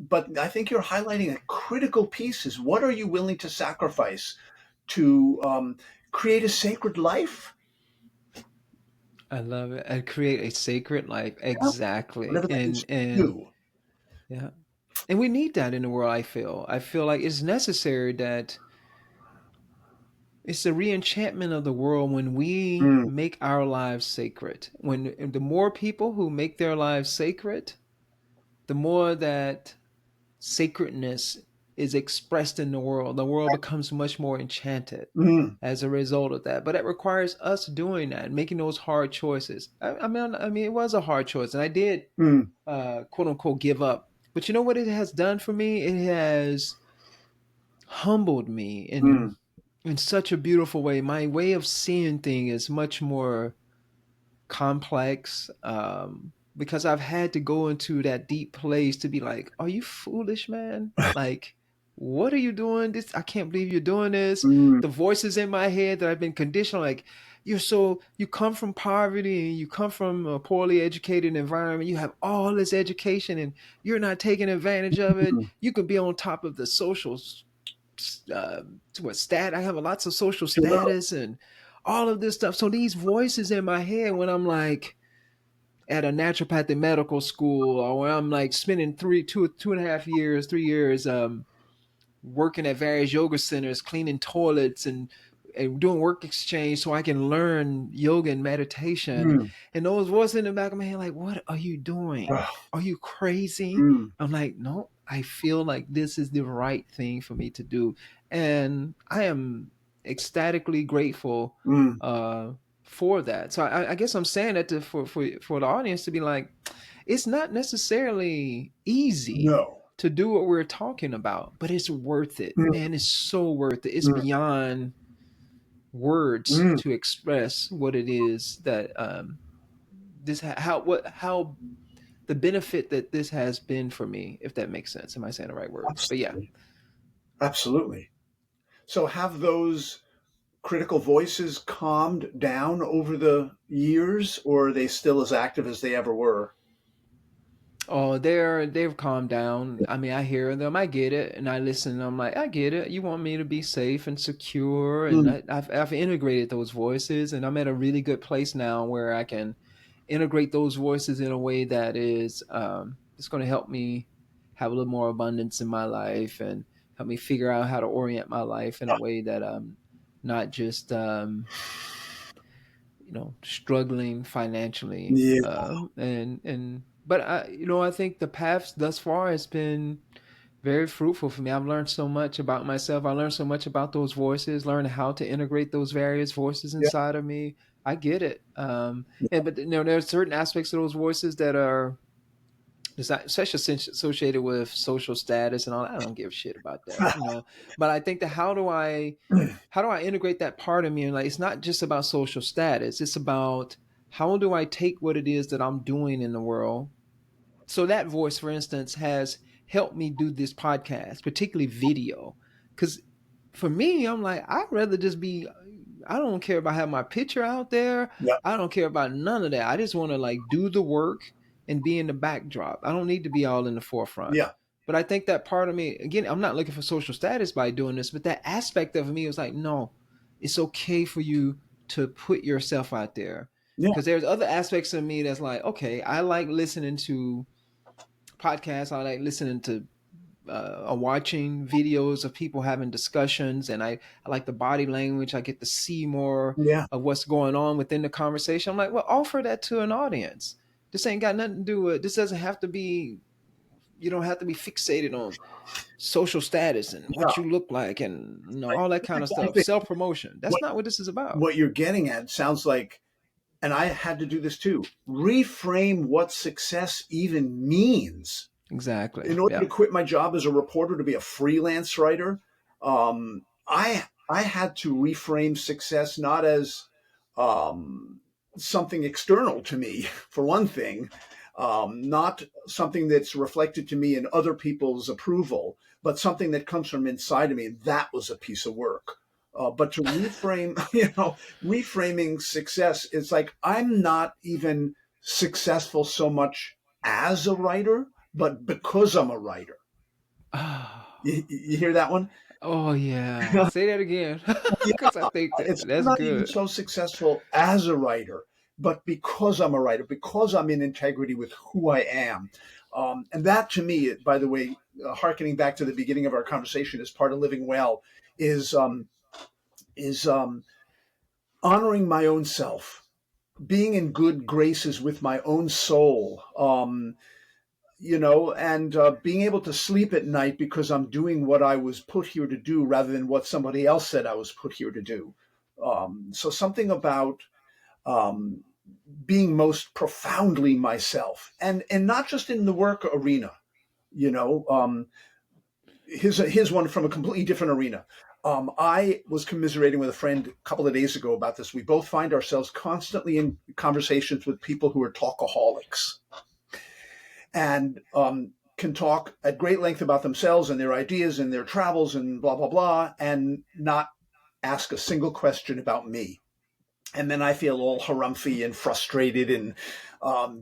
But I think you're highlighting a critical piece: is what are you willing to sacrifice to create a sacred life? I love it. And create a sacred life. Yeah, Exactly. whatever that is for And you. yeah. And we need that in the world, I feel. I feel like it's necessary that it's the re-enchantment of the world when we Mm, make our lives sacred. When the more people who make their lives sacred, the more that sacredness is expressed in the world becomes much more enchanted mm, as a result of that. But it requires us doing that, making those hard choices. I mean, it was a hard choice, and I did, mm, quote unquote, give up. But you know what it has done for me? It has humbled me mm, in such a beautiful way. My way of seeing things is much more complex, because I've had to go into that deep place to be like, are you foolish, man? Like, what are you doing? This, I can't believe you're doing this. mm, The voices in my head that I've been conditioned, like, you come from poverty and you come from a poorly educated environment. You have all this education and you're not taking advantage of it. mm. You could be on top of the social uh, what stat. I have lots of social Sure. status and all of this stuff. So these voices in my head when I'm like at a naturopathic medical school, or when I'm like spending 2.5 years, 3 years, working at various yoga centers, cleaning toilets and doing work exchange so I can learn yoga and meditation. Mm, And those voices in the back of my head, like, what are you doing? ah, Are you crazy? mm, I'm like, no, I feel like this is the right thing for me to do. And I am ecstatically grateful mm. uh, for that. So I guess I'm saying that for the audience to be like, it's not necessarily easy No. to do what we're talking about, but it's worth it, Mm, man. It's so worth it. It's mm, beyond words mm. to express what it is that this how the benefit that this has been for me, if that makes sense. Am I saying the right words? But yeah. Absolutely. Absolutely. So have those critical voices calmed down over the years, or are they still as active as they ever were? Oh, they've calmed down. I mean, I hear them, I get it, and I listen. And I'm like, I get it. You want me to be safe and secure, and Mm, I've integrated those voices, and I'm at a really good place now where I can integrate those voices in a way that is it's going to help me have a little more abundance in my life and help me figure out how to orient my life in a way that I'm not just struggling financially, yeah. and but I think the path thus far has been very fruitful for me. I've learned so much about myself. I learned so much about those voices, learned how to integrate those various voices Yeah. inside of me. I get it. And but there are certain aspects of those voices that are especially associated with social status and all that. I don't give a shit about that. But I think that how do I integrate that part of me? And like, it's not just about social status. It's about how do I take what it is that I'm doing in the world. So that voice, for instance, has helped me do this podcast, particularly video. Because for me, I'm like, I'd rather just be, I don't care about having my picture out there. Yeah. I don't care about none of that. I just want to like do the work and be in the backdrop. I don't need to be all in the forefront. Yeah. But I think that part of me, again, I'm not looking for social status by doing this, but that aspect of me was like, no, it's okay for you to put yourself out there. Yeah. Because there's other aspects of me that's like, okay, I like listening to podcasts. I like listening to watching videos of people having discussions, and I like the body language. I get to see more Yeah. of what's going on within the conversation. I'm like, well, offer that to an audience. This ain't got nothing to do with. This doesn't have to be. You don't have to be fixated on social status and Yeah. what you look like and all that kind of I stuff. think Self promotion. That's what not what this is about. what you're getting at sounds like, and I had to do this too, reframe what success even means. Exactly. In order Yeah. to quit my job as a reporter to be a freelance writer, I had to reframe success not as um, something external to me, for one thing, not something that's reflected to me in other people's approval, but something that comes from inside of me. That was a piece of work. But to reframe, reframing success, it's like I'm not even successful so much as a writer, but because I'm a writer. You hear that one? Oh yeah. Say that again, Yeah, because I think that it's I'm that's not even good. so successful as a writer but because I'm a writer, because I'm in integrity with who I am. And that to me, by the way, hearkening back to the beginning of our conversation, as part of living well, is is honoring my own self, being in good graces with my own soul. And being able to sleep at night because I'm doing what I was put here to do rather than what somebody else said I was put here to do. So something about um, being most profoundly myself, and not just in the work arena. You know, here's one from a completely different arena. I was commiserating with a friend a couple of days ago about this. We both find ourselves constantly in conversations with people who are talkaholics and can talk at great length about themselves and their ideas and their travels and blah, blah, blah, and not ask a single question about me. And then I feel all harumphy and frustrated and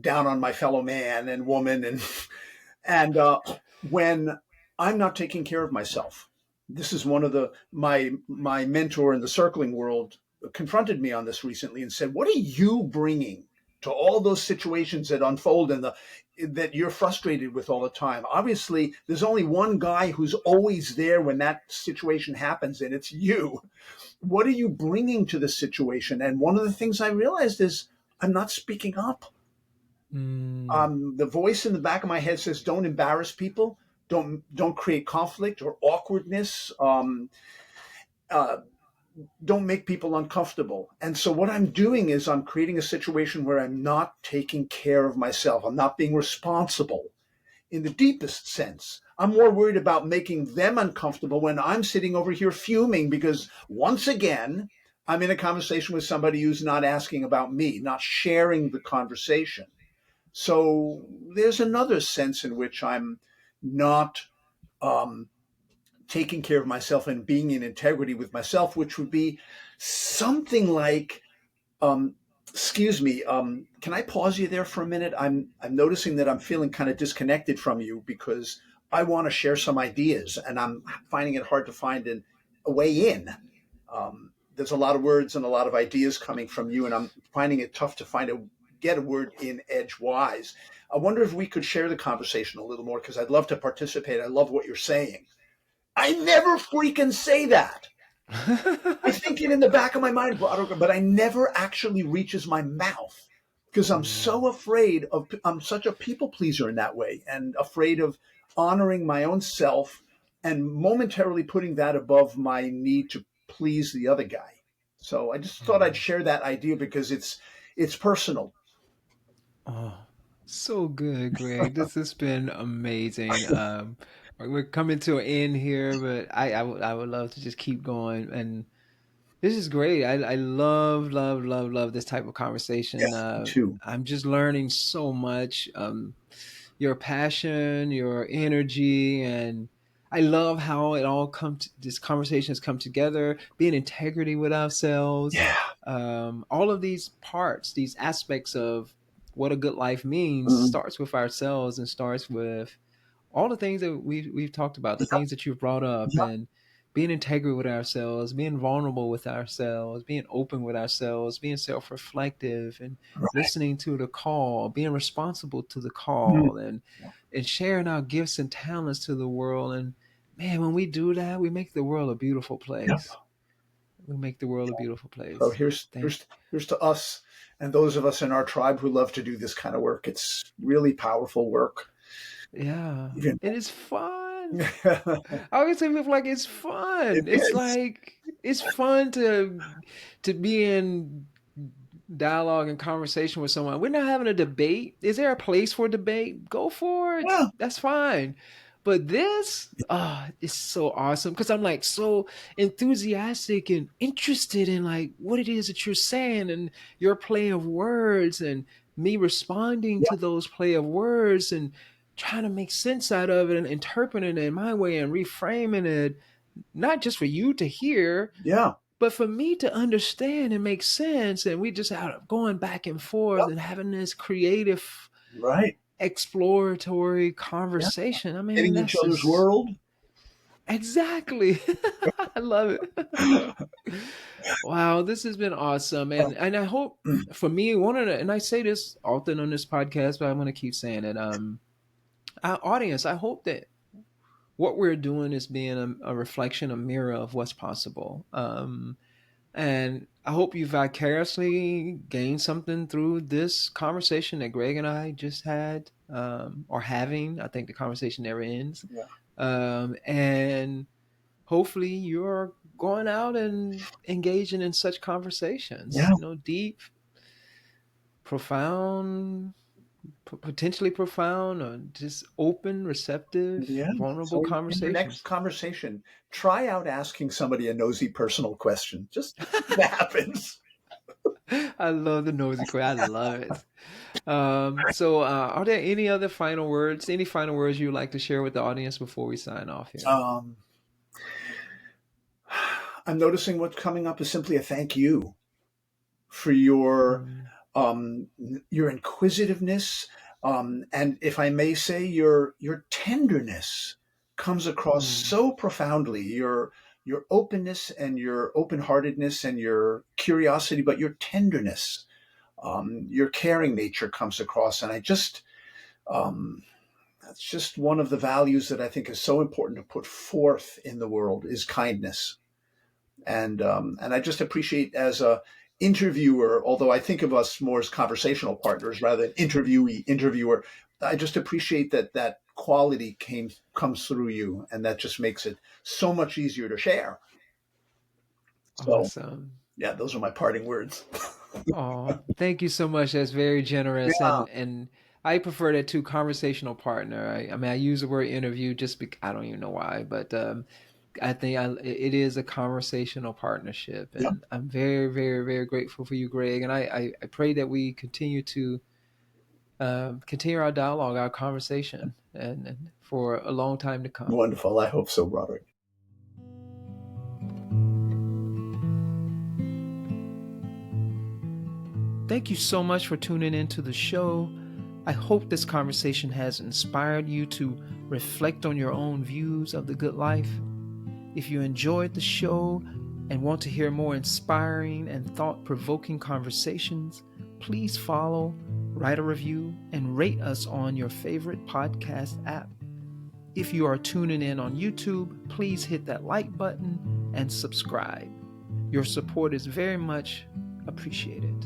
down on my fellow man and woman. And when I'm not taking care of myself, this is one of my mentor in the circling world confronted me on this recently and said, "What are you bringing to all those situations that unfold and that you're frustrated with all the time? Obviously, there's only one guy who's always there when that situation happens, and it's you. What are you bringing to the situation?" And one of the things I realized is I'm not speaking up. Mm. The voice in the back of my head says, "Don't embarrass people. Don't create conflict or awkwardness. Uh, don't make people uncomfortable." And so what I'm doing is I'm creating a situation where I'm not taking care of myself. I'm not being responsible in the deepest sense. I'm more worried about making them uncomfortable when I'm sitting over here fuming because once again, I'm in a conversation with somebody who's not asking about me, not sharing the conversation. So there's another sense in which I'm not um, taking care of myself and being in integrity with myself, which would be something like, um, excuse me, can I pause you there for a minute? I'm noticing that I'm feeling kind of disconnected from you because I want to share some ideas, and I'm finding it hard to find a way in. There's a lot of words and a lot of ideas coming from you, and I'm finding it tough to get a word in edgewise. I wonder if we could share the conversation a little more because I'd love to participate. I love what you're saying. I never freaking say that. I think it in the back of my mind, but I never actually reaches my mouth because I'm Mm. so afraid of, I'm such a people pleaser in that way and afraid of honoring my own self and momentarily putting that above my need to please the other guy. So I just thought I'd Mm. share that idea because it's personal. Oh, so good, Greg. This has been amazing. We're coming to an end here, but I would love to just keep going. And this is great. I love, love, love, love this type of Yeah, conversation. me too. I'm just learning so much. Your passion, your energy, and I love how it all this conversation has come together, being integrity with ourselves, Yeah. all of these parts, these aspects of what a good life means Mhm. starts with ourselves and starts with all the things that we've talked about, the Yep. things that you've brought up, Yep. and being integral with ourselves, being vulnerable with ourselves, being open with ourselves, being self-reflective, and Right. listening to the call, being responsible to the Mhm. call, and sharing our gifts and talents to the world. And man, when we do that, we make the world a beautiful Yep. place. We make the world a beautiful So place. here's Thank. here's here's to us and those of us in our tribe who love to do this kind of work. It's really powerful work. Yeah, Even it is fun. it I always say people like it's fun. It's is. like it's fun to be in dialogue and conversation with someone. We're not having a debate. Is there a place for debate? Go for it. Yeah, That's fine. But this, is so awesome because I'm like so enthusiastic and interested in like what it is that you're saying and your play of words and me responding yeah, to those play of words and trying to make sense out of it and interpreting it in my way and reframing it, not just for you to hear, yeah. but for me to understand and make sense. And we just out of going back and forth Yep. and having this creative, Right. exploratory Yeah. conversation. I mean, Hitting each that's other's just world. exactly. I love it. Wow, this has been awesome. And I hope for me, and I say this often on this podcast, but I'm gonna keep saying it. Our audience, I hope that what we're doing is being a reflection, a mirror of what's possible. And I hope you vicariously gained something through this conversation that Greg and I just had, or having. I think the conversation never ends. Yeah. And hopefully you're going out and engaging in such conversations, Yeah. deep, profound, potentially profound, or just open, receptive, Yeah. vulnerable So in your next conversations. conversation, try out asking somebody a nosy personal question. Just see what happens. I love the nosy question. I love it. So, are there any final words you'd like to share with the audience before we sign off here? Um, I'm noticing what's coming up is simply a thank you for Mm, your inquisitiveness, and if I may say, your tenderness comes across mm. so profoundly. Your openness and your open heartedness and your curiosity, but your tenderness, your caring nature comes across, and um, that's just one of the values that I think is so important to put forth in the world is kindness. And I just appreciate as a interviewer, although I think of us more as conversational partners rather than interviewer. I just appreciate that quality comes through you, and that just makes it so much easier to share. So Awesome. yeah, those are my parting words. Oh, thank you so much. That's very generous, Yeah, and I prefer that to conversational partner. I mean, I use the word interview just because I don't even know why, but I think it is a conversational partnership, yeah, and I'm very, very, very grateful for you, Greg. And I pray that we continue to continue our dialogue, our conversation, and for a long time to come. wonderful. I hope so, Broderick. Thank you so much for tuning into the show. I hope this conversation has inspired you to reflect on your own views of the good life. If you enjoyed the show and want to hear more inspiring and thought provoking conversations, please follow, write a review, and rate us on your favorite podcast app. If you are tuning in on YouTube, please hit that like button and subscribe. Your support is very much appreciated.